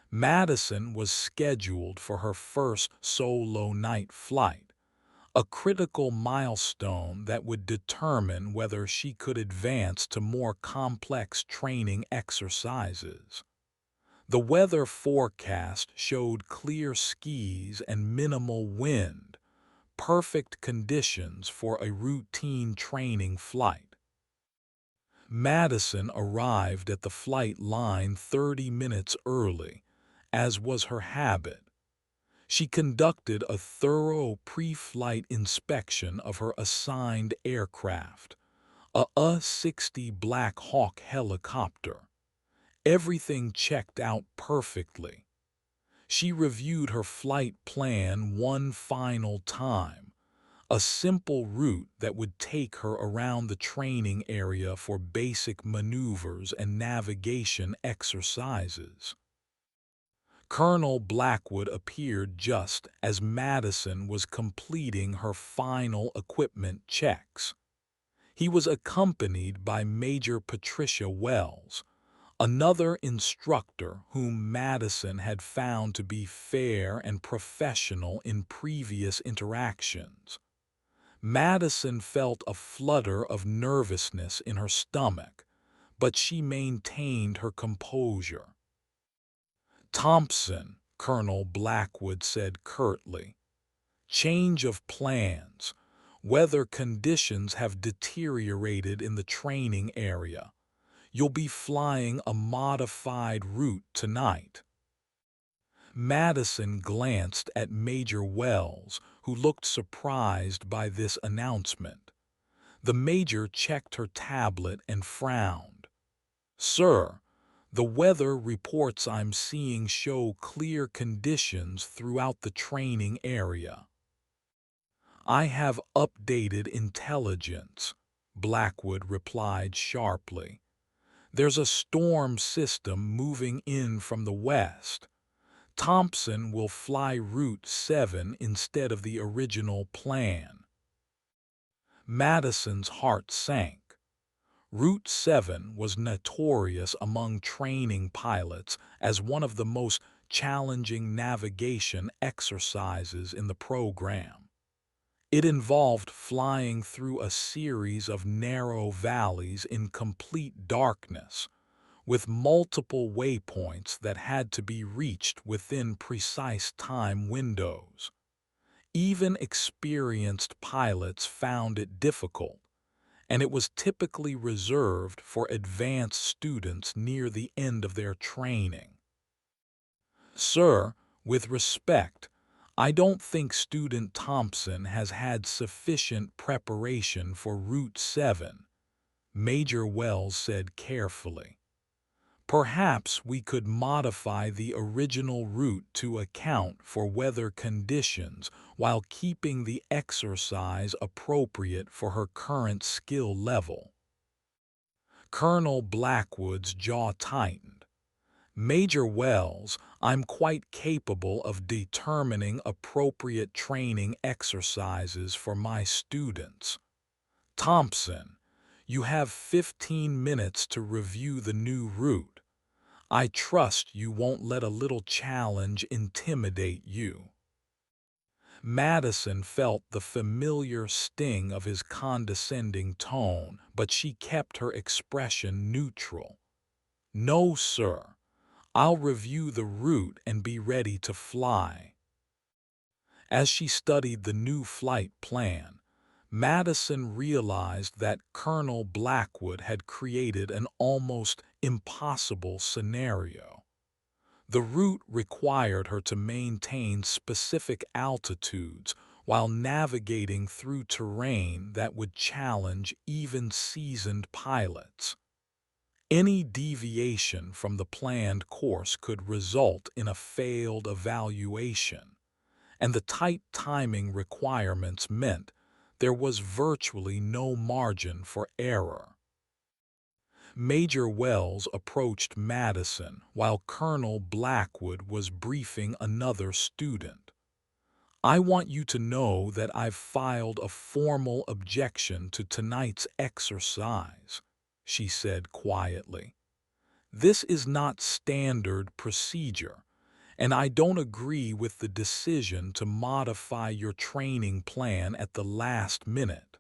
Madison was scheduled for her first solo night flight, a critical milestone that would determine whether she could advance to more complex training exercises. The weather forecast showed clear skies and minimal wind, perfect conditions for a routine training flight. Madison arrived at the flight line 30 minutes early, as was her habit. She conducted a thorough pre-flight inspection of her assigned aircraft, a A-60 Blackhawk helicopter. Everything checked out perfectly. She reviewed her flight plan one final time, a simple route that would take her around the training area for basic maneuvers and navigation exercises. Colonel Blackwood appeared just as Madison was completing her final equipment checks. He was accompanied by Major Patricia Wells, another instructor whom Madison had found to be fair and professional in previous interactions. Madison felt a flutter of nervousness in her stomach, but she maintained her composure. "Thompson," Colonel Blackwood said curtly, "change of plans. Weather conditions have deteriorated in the training area. You'll be flying a modified route tonight." Madison glanced at Major Wells, who looked surprised by this announcement. The major checked her tablet and frowned. "Sir, the weather reports I'm seeing show clear conditions throughout the training area." "I have updated intelligence," Blackwood replied sharply. "There's a storm system moving in from the west. Thompson will fly Route 7 instead of the original plan." Madison's heart sank. Route 7 was notorious among training pilots as one of the most challenging navigation exercises in the program. It involved flying through a series of narrow valleys in complete darkness, with multiple waypoints that had to be reached within precise time windows. Even experienced pilots found it difficult, and it was typically reserved for advanced students near the end of their training. "Sir, with respect, I don't think student Thompson has had sufficient preparation for Route 7, Major Wells said carefully. "Perhaps we could modify the original route to account for weather conditions while keeping the exercise appropriate for her current skill level." Colonel Blackwood's jaw tightened. "Major Wells, I'm quite capable of determining appropriate training exercises for my students. Thompson, you have 15 minutes to review the new route. I trust you won't let a little challenge intimidate you." Madison felt the familiar sting of his condescending tone, but she kept her expression neutral. "No, sir. I'll review the route and be ready to fly." As she studied the new flight plan, Madison realized that Colonel Blackwood had created an almost impossible scenario. The route required her to maintain specific altitudes while navigating through terrain that would challenge even seasoned pilots. Any deviation from the planned course could result in a failed evaluation, and the tight timing requirements meant there was virtually no margin for error. Major Wells approached Madison while Colonel Blackwood was briefing another student. "I want you to know that I've filed a formal objection to tonight's exercise," she said quietly. "This is not standard procedure, and I don't agree with the decision to modify your training plan at the last minute."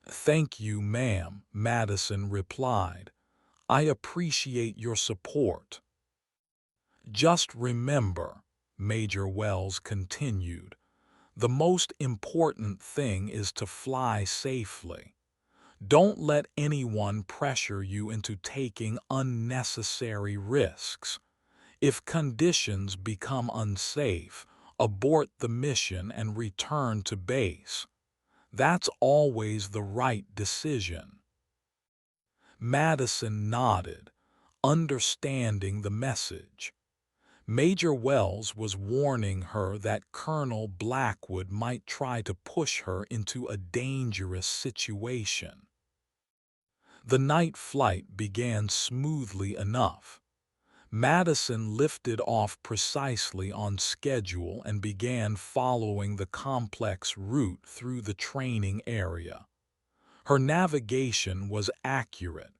"Thank you, ma'am," Madison replied. "I appreciate your support." "Just remember," Major Wells continued, "the most important thing is to fly safely. Don't let anyone pressure you into taking unnecessary risks. If conditions become unsafe, abort the mission and return to base. That's always the right decision." Madison nodded, understanding the message. Major Wells was warning her that Colonel Blackwood might try to push her into a dangerous situation. The night flight began smoothly enough. Madison lifted off precisely on schedule and began following the complex route through the training area. Her navigation was accurate,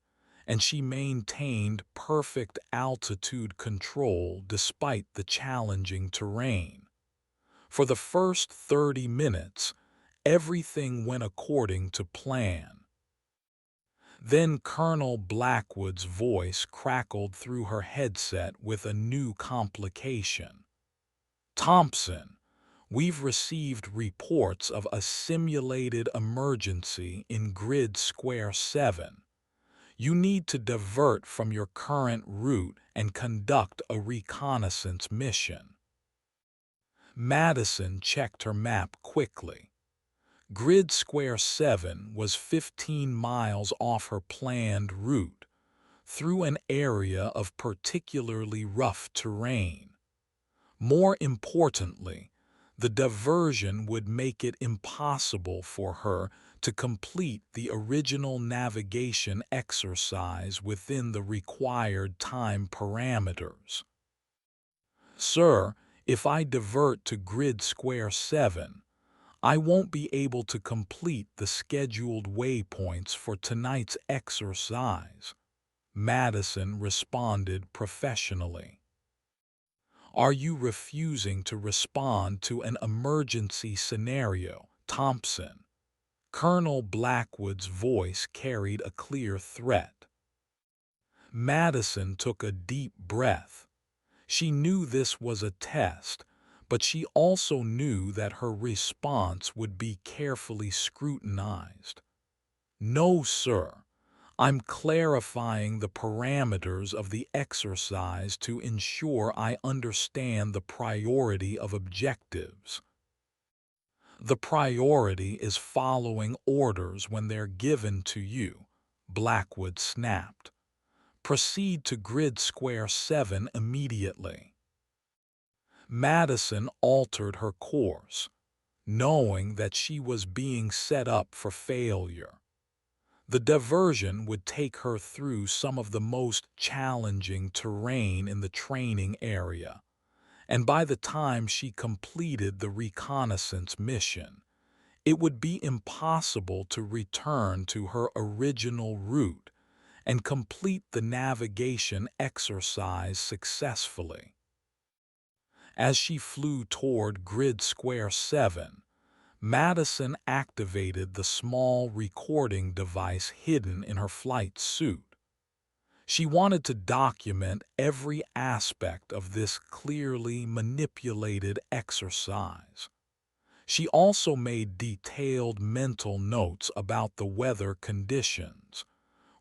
and she maintained perfect altitude control despite the challenging terrain. For the first 30 minutes, everything went according to plan. Then Colonel Blackwood's voice crackled through her headset with a new complication. "Thompson, we've received reports of a simulated emergency in Grid Square 7. You need to divert from your current route and conduct a reconnaissance mission." Madison checked her map quickly. Grid Square 7 was 15 miles off her planned route, through an area of particularly rough terrain. More importantly, the diversion would make it impossible for her to complete the original navigation exercise within the required time parameters. "Sir, if I divert to Grid Square 7, I won't be able to complete the scheduled waypoints for tonight's exercise," Madison responded professionally. "Are you refusing to respond to an emergency scenario, Thompson?" Colonel Blackwood's voice carried a clear threat. Madison took a deep breath. She knew this was a test, but she also knew that her response would be carefully scrutinized. "No, sir. I'm clarifying the parameters of the exercise to ensure I understand the priority of objectives." "The priority is following orders when they're given to you," Blackwood snapped. "Proceed to Grid Square 7 immediately." Madison altered her course, knowing that she was being set up for failure. The diversion would take her through some of the most challenging terrain in the training area, and by the time she completed the reconnaissance mission, it would be impossible to return to her original route and complete the navigation exercise successfully. As she flew toward Grid Square 7, Madison activated the small recording device hidden in her flight suit. She wanted to document every aspect of this clearly manipulated exercise. She also made detailed mental notes about the weather conditions,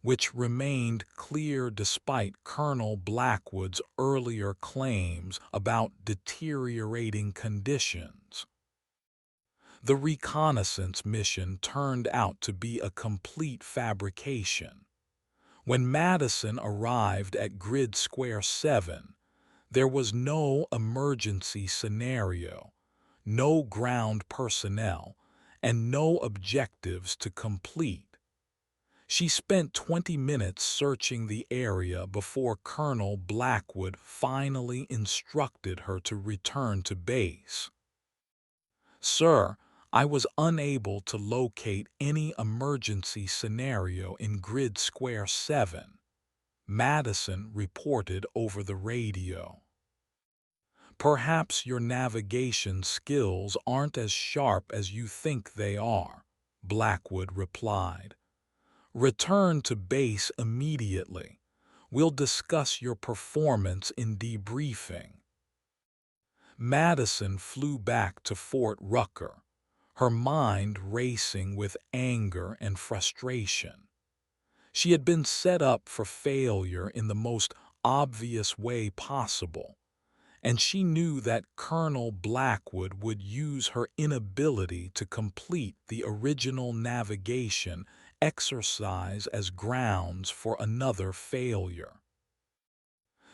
which remained clear despite Colonel Blackwood's earlier claims about deteriorating conditions. The reconnaissance mission turned out to be a complete fabrication. When Madison arrived at Grid Square 7, there was no emergency scenario, no ground personnel, and no objectives to complete. She spent 20 minutes searching the area before Colonel Blackwood finally instructed her to return to base. "Sir, I was unable to locate any emergency scenario in Grid Square 7, Madison reported over the radio. Perhaps your navigation skills aren't as sharp as you think they are, Blackwood replied. Return to base immediately. We'll discuss your performance in debriefing. Madison flew back to Fort Rucker, her mind racing with anger and frustration. She had been set up for failure in the most obvious way possible, and she knew that Colonel Blackwood would use her inability to complete the original navigation exercise as grounds for another failure.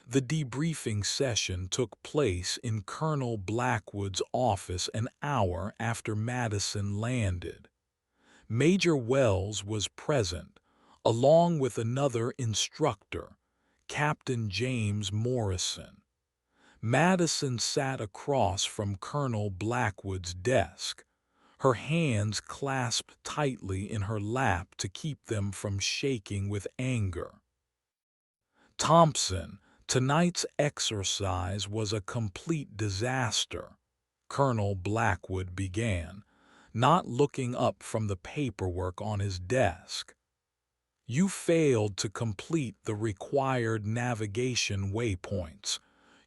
The debriefing session took place in Colonel Blackwood's office an hour after Madison landed. Major Wells was present, along with another instructor, Captain James Morrison. Madison sat across from Colonel Blackwood's desk, her hands clasped tightly in her lap to keep them from shaking with anger. Thompson, tonight's exercise was a complete disaster, Colonel Blackwood began, not looking up from the paperwork on his desk. You failed to complete the required navigation waypoints.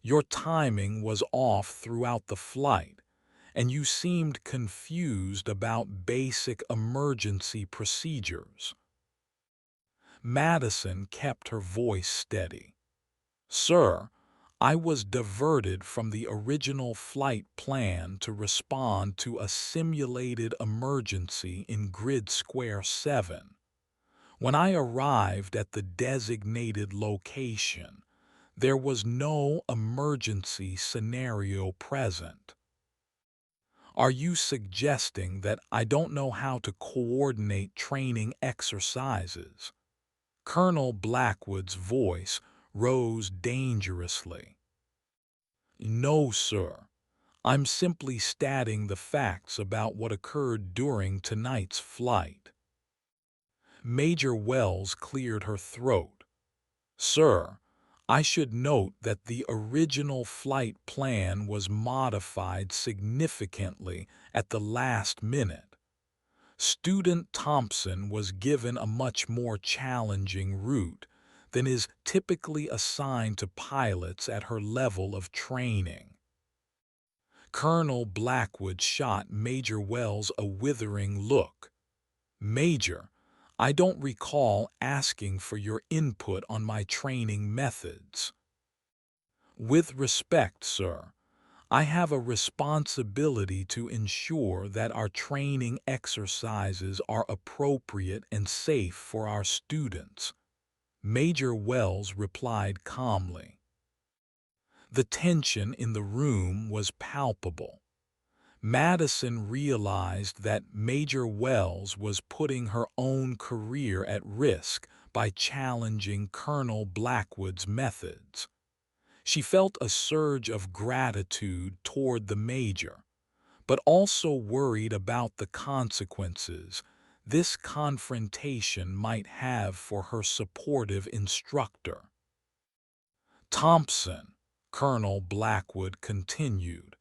Your timing was off throughout the flight, and you seemed confused about basic emergency procedures. Madison kept her voice steady. Sir, I was diverted from the original flight plan to respond to a simulated emergency in Grid Square 7. When I arrived at the designated location, there was no emergency scenario present. Are you suggesting that I don't know how to coordinate training exercises? Colonel Blackwood's voice rose dangerously. No, sir. I'm simply stating the facts about what occurred during tonight's flight. Major Wells cleared her throat. Sir, I should note that the original flight plan was modified significantly at the last minute. Student Thompson was given a much more challenging route than is typically assigned to pilots at her level of training. Colonel Blackwood shot Major Wells a withering look. Major, I don't recall asking for your input on my training methods. With respect, sir, I have a responsibility to ensure that our training exercises are appropriate and safe for our students, Major Wells replied calmly. The tension in the room was palpable. Madison realized that Major Wells was putting her own career at risk by challenging Colonel Blackwood's methods. She felt a surge of gratitude toward the Major, but also worried about the consequences this confrontation might have for her supportive instructor. Thompson, Colonel Blackwood continued,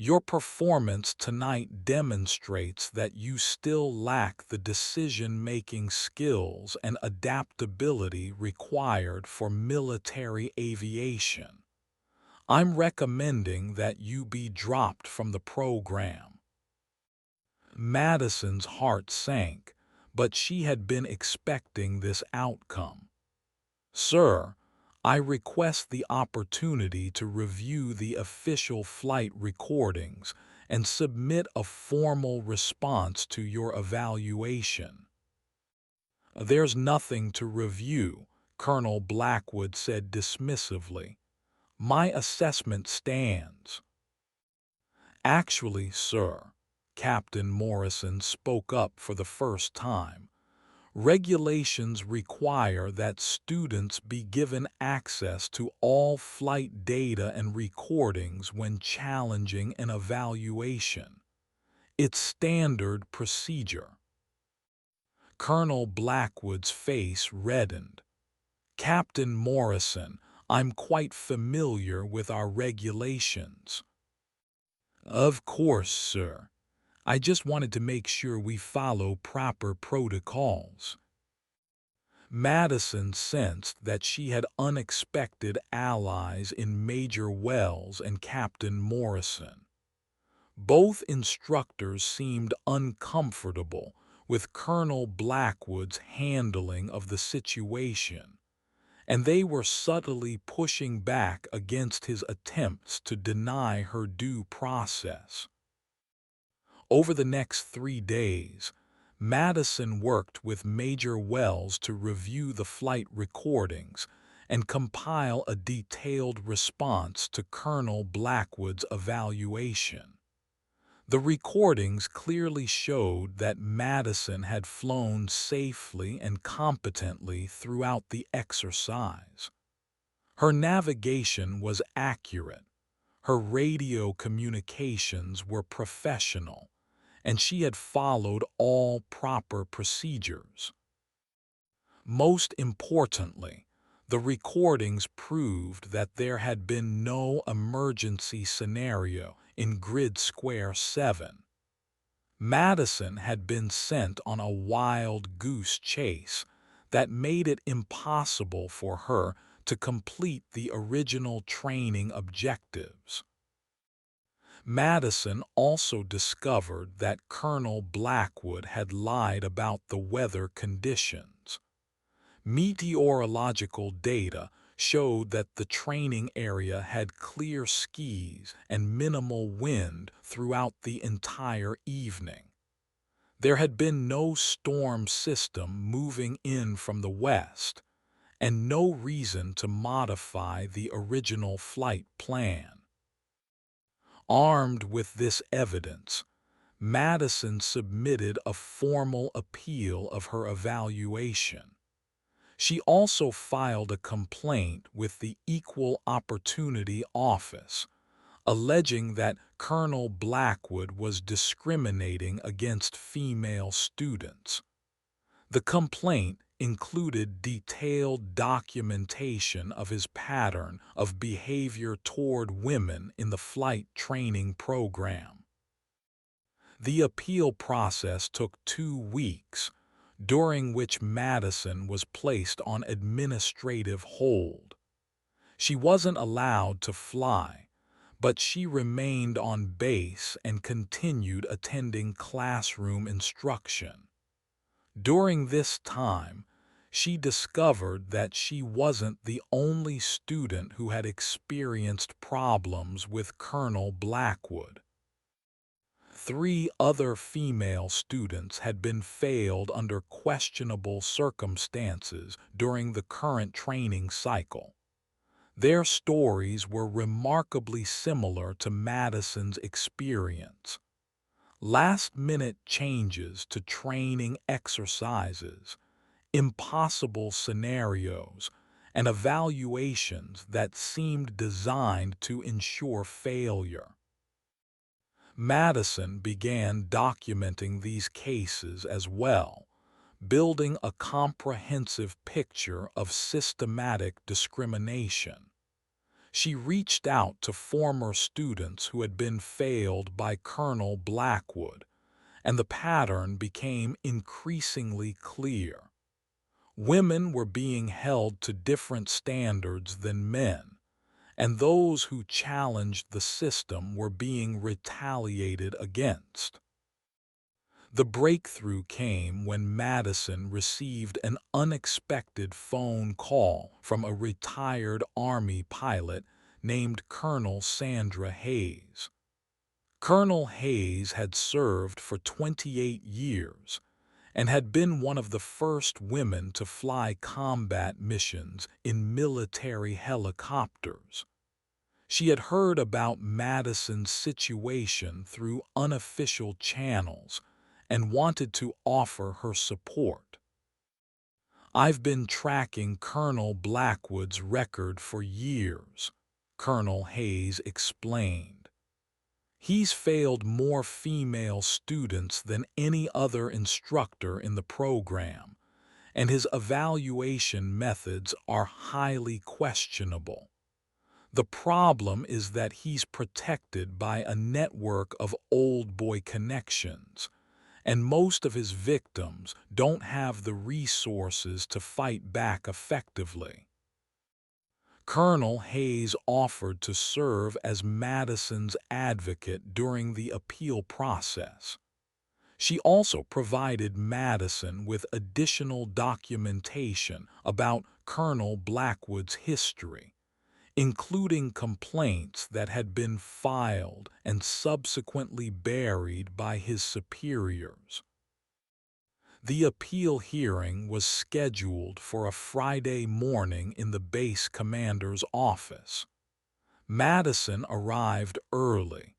your performance tonight demonstrates that you still lack the decision-making skills and adaptability required for military aviation. I'm recommending that you be dropped from the program. Madison's heart sank, but she had been expecting this outcome. Sir, I request the opportunity to review the official flight recordings and submit a formal response to your evaluation. There's nothing to review, Colonel Blackwood said dismissively. My assessment stands. Actually, sir, Captain Morrison spoke up for the first time. Regulations require that students be given access to all flight data and recordings when challenging an evaluation. It's standard procedure. Colonel Blackwood's face reddened. Captain Morrison, I'm quite familiar with our regulations." "Of course, sir. I just wanted to make sure we follow proper protocols." Madison sensed that she had unexpected allies in Major Wells and Captain Morrison. Both instructors seemed uncomfortable with Colonel Blackwood's handling of the situation, and they were subtly pushing back against his attempts to deny her due process. Over the next 3 days, Madison worked with Major Wells to review the flight recordings and compile a detailed response to Colonel Blackwood's evaluation. The recordings clearly showed that Madison had flown safely and competently throughout the exercise. Her navigation was accurate, her radio communications were professional, and she had followed all proper procedures. Most importantly, the recordings proved that there had been no emergency scenario in Grid Square 7. Madison had been sent on a wild goose chase that made it impossible for her to complete the original training objectives. Madison also discovered that Colonel Blackwood had lied about the weather conditions. Meteorological data showed that the training area had clear skies and minimal wind throughout the entire evening. There had been no storm system moving in from the west, and no reason to modify the original flight plan. Armed with this evidence, Madison submitted a formal appeal of her evaluation. She also filed a complaint with the Equal Opportunity Office, alleging that Colonel Blackwood was discriminating against female students. The complaint included detailed documentation of his pattern of behavior toward women in the flight training program. The appeal process took 2 weeks, during which Madison was placed on administrative hold. She wasn't allowed to fly, but she remained on base and continued attending classroom instruction. During this time, she discovered that she wasn't the only student who had experienced problems with Colonel Blackwood. 3 other female students had been failed under questionable circumstances during the current training cycle. Their stories were remarkably similar to Madison's experience. Last-minute changes to training exercises, impossible scenarios, and evaluations that seemed designed to ensure failure. Madison began documenting these cases as well, building a comprehensive picture of systematic discrimination. She reached out to former students who had been failed by Colonel Blackwood, and the pattern became increasingly clear. Women were being held to different standards than men, and those who challenged the system were being retaliated against. The breakthrough came when Madison received an unexpected phone call from a retired Army pilot named Colonel Sandra Hayes. Colonel Hayes had served for 28 years and had been one of the first women to fly combat missions in military helicopters. She had heard about Madison's situation through unofficial channels and wanted to offer her support. "I've been tracking Colonel Blackwood's record for years," Colonel Hayes explained. "He's failed more female students than any other instructor in the program, and his evaluation methods are highly questionable. The problem is that he's protected by a network of old boy connections, and most of his victims don't have the resources to fight back effectively. Colonel Hayes offered to serve as Madison's advocate during the appeal process. She also provided Madison with additional documentation about Colonel Blackwood's history, including complaints that had been filed and subsequently buried by his superiors. The appeal hearing was scheduled for a Friday morning in the base commander's office. Madison arrived early,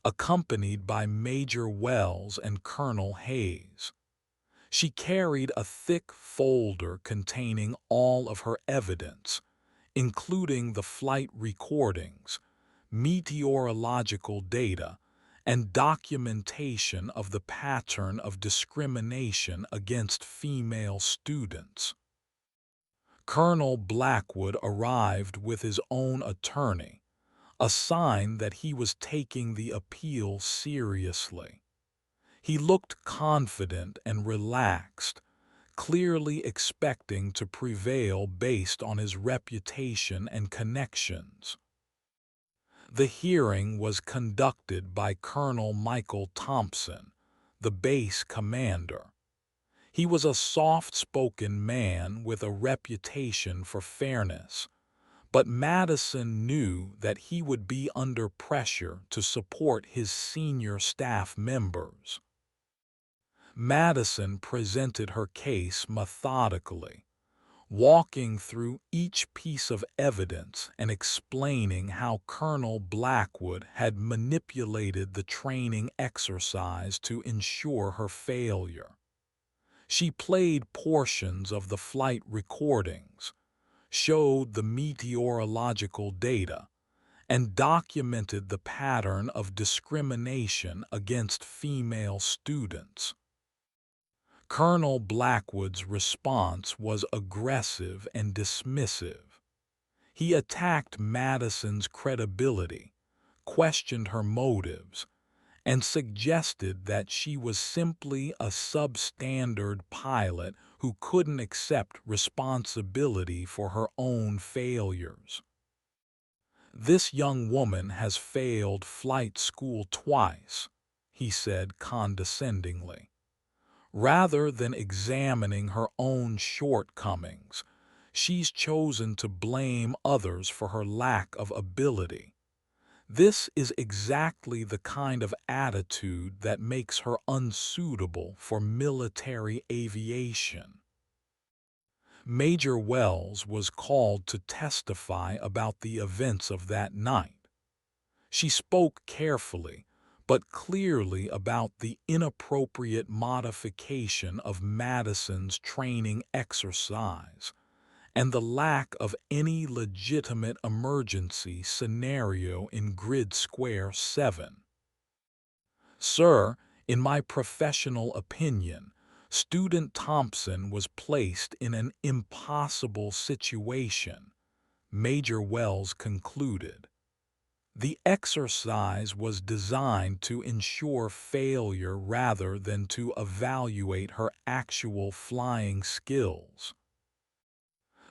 accompanied by Major Wells and Colonel Hayes. She carried a thick folder containing all of her evidence, including the flight recordings, meteorological data, and documentation of the pattern of discrimination against female students. Colonel Blackwood arrived with his own attorney, a sign that he was taking the appeal seriously. He looked confident and relaxed, clearly expecting to prevail based on his reputation and connections. The hearing was conducted by Colonel Michael Thompson, the base commander. He was a soft-spoken man with a reputation for fairness, but Madison knew that he would be under pressure to support his senior staff members. Madison presented her case methodically, walking through each piece of evidence and explaining how Colonel Blackwood had manipulated the training exercise to ensure her failure. She played portions of the flight recordings, showed the meteorological data, and documented the pattern of discrimination against female students. Colonel Blackwood's response was aggressive and dismissive. He attacked Madison's credibility, questioned her motives, and suggested that she was simply a substandard pilot who couldn't accept responsibility for her own failures. "This young woman has failed flight school twice," he said condescendingly. Rather than examining her own shortcomings, she's chosen to blame others for her lack of ability. This is exactly the kind of attitude that makes her unsuitable for military aviation. Major Wells was called to testify about the events of that night. She spoke carefully, but clearly about the inappropriate modification of Madison's training exercise and the lack of any legitimate emergency scenario in Grid Square 7. "Sir, in my professional opinion, Student Thompson was placed in an impossible situation," Major Wells concluded. "The exercise was designed to ensure failure rather than to evaluate her actual flying skills."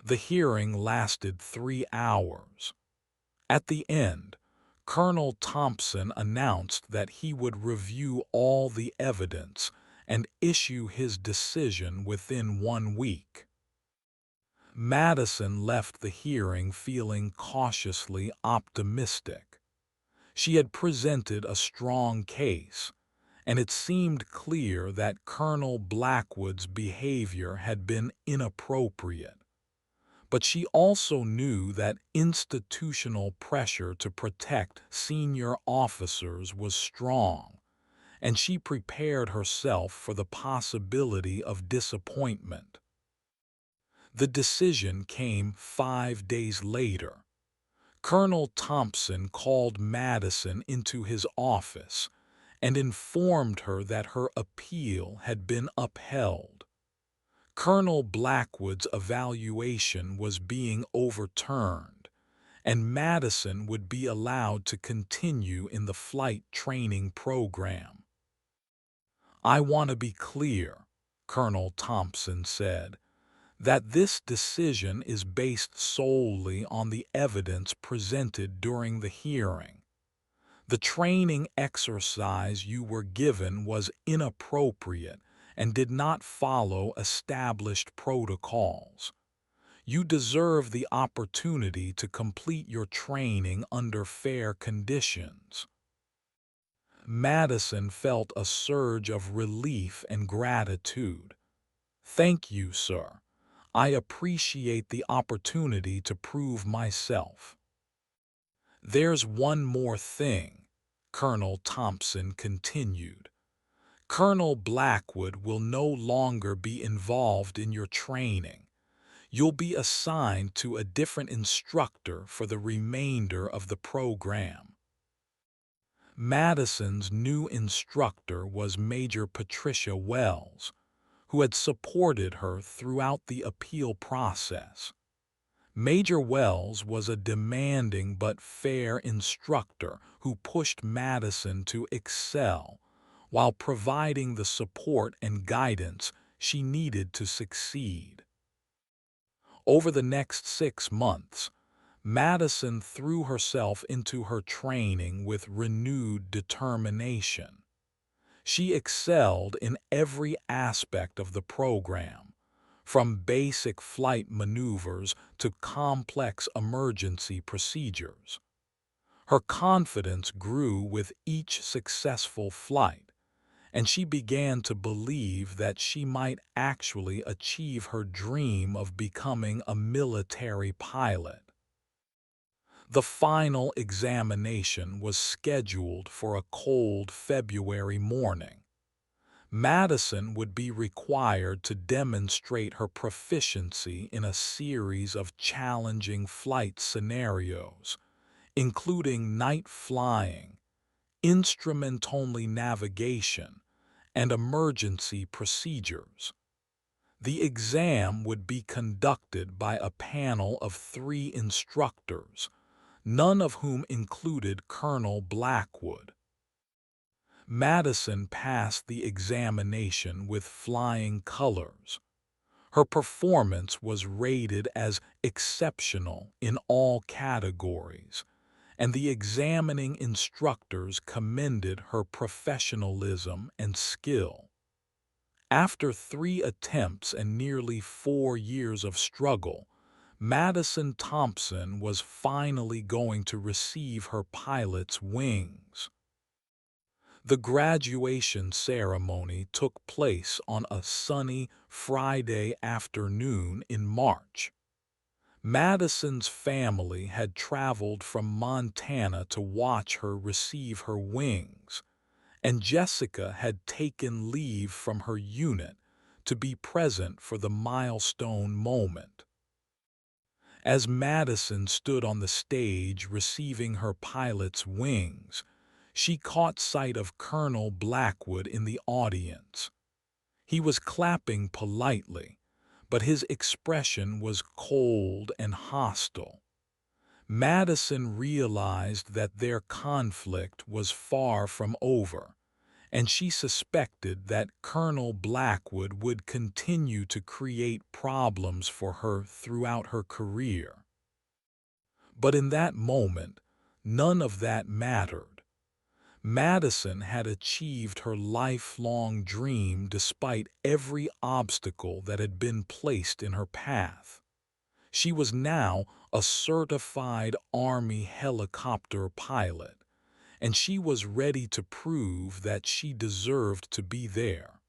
The hearing lasted 3 hours. At the end, Colonel Thompson announced that he would review all the evidence and issue his decision within 1 week. Madison left the hearing feeling cautiously optimistic. She had presented a strong case, and it seemed clear that Colonel Blackwood's behavior had been inappropriate. But she also knew that institutional pressure to protect senior officers was strong, and she prepared herself for the possibility of disappointment. The decision came 5 days later. Colonel Thompson called Madison into his office and informed her that her appeal had been upheld. Colonel Blackwood's evaluation was being overturned, and Madison would be allowed to continue in the flight training program. "I want to be clear," Colonel Thompson said, "that this decision is based solely on the evidence presented during the hearing. The training exercise you were given was inappropriate and did not follow established protocols. You deserve the opportunity to complete your training under fair conditions." Madison felt a surge of relief and gratitude. "Thank you, sir. I appreciate the opportunity to prove myself." "There's one more thing," Colonel Thompson continued. "Colonel Blackwood will no longer be involved in your training. You'll be assigned to a different instructor for the remainder of the program." Madison's new instructor was Major Patricia Wells, who had supported her throughout the appeal process. Major Wells was a demanding but fair instructor who pushed Madison to excel while providing the support and guidance she needed to succeed. Over the next 6 months, Madison threw herself into her training with renewed determination. She excelled in every aspect of the program, from basic flight maneuvers to complex emergency procedures. Her confidence grew with each successful flight, and she began to believe that she might actually achieve her dream of becoming a military pilot. The final examination was scheduled for a cold February morning. Madison would be required to demonstrate her proficiency in a series of challenging flight scenarios, including night flying, instrument-only navigation, and emergency procedures. The exam would be conducted by a panel of 3 instructors, none of whom included Colonel Blackwood. Madison passed the examination with flying colors. Her performance was rated as exceptional in all categories, and the examining instructors commended her professionalism and skill. After 3 attempts and nearly 4 years of struggle, Madison Thompson was finally going to receive her pilot's wings. The graduation ceremony took place on a sunny Friday afternoon in March. Madison's family had traveled from Montana to watch her receive her wings, and Jessica had taken leave from her unit to be present for the milestone moment. As Madison stood on the stage receiving her pilot's wings, she caught sight of Colonel Blackwood in the audience. He was clapping politely, but his expression was cold and hostile. Madison realized that their conflict was far from over, and she suspected that Colonel Blackwood would continue to create problems for her throughout her career. But in that moment, none of that mattered. Madison had achieved her lifelong dream despite every obstacle that had been placed in her path. She was now a certified Army helicopter pilot, and she was ready to prove that she deserved to be there.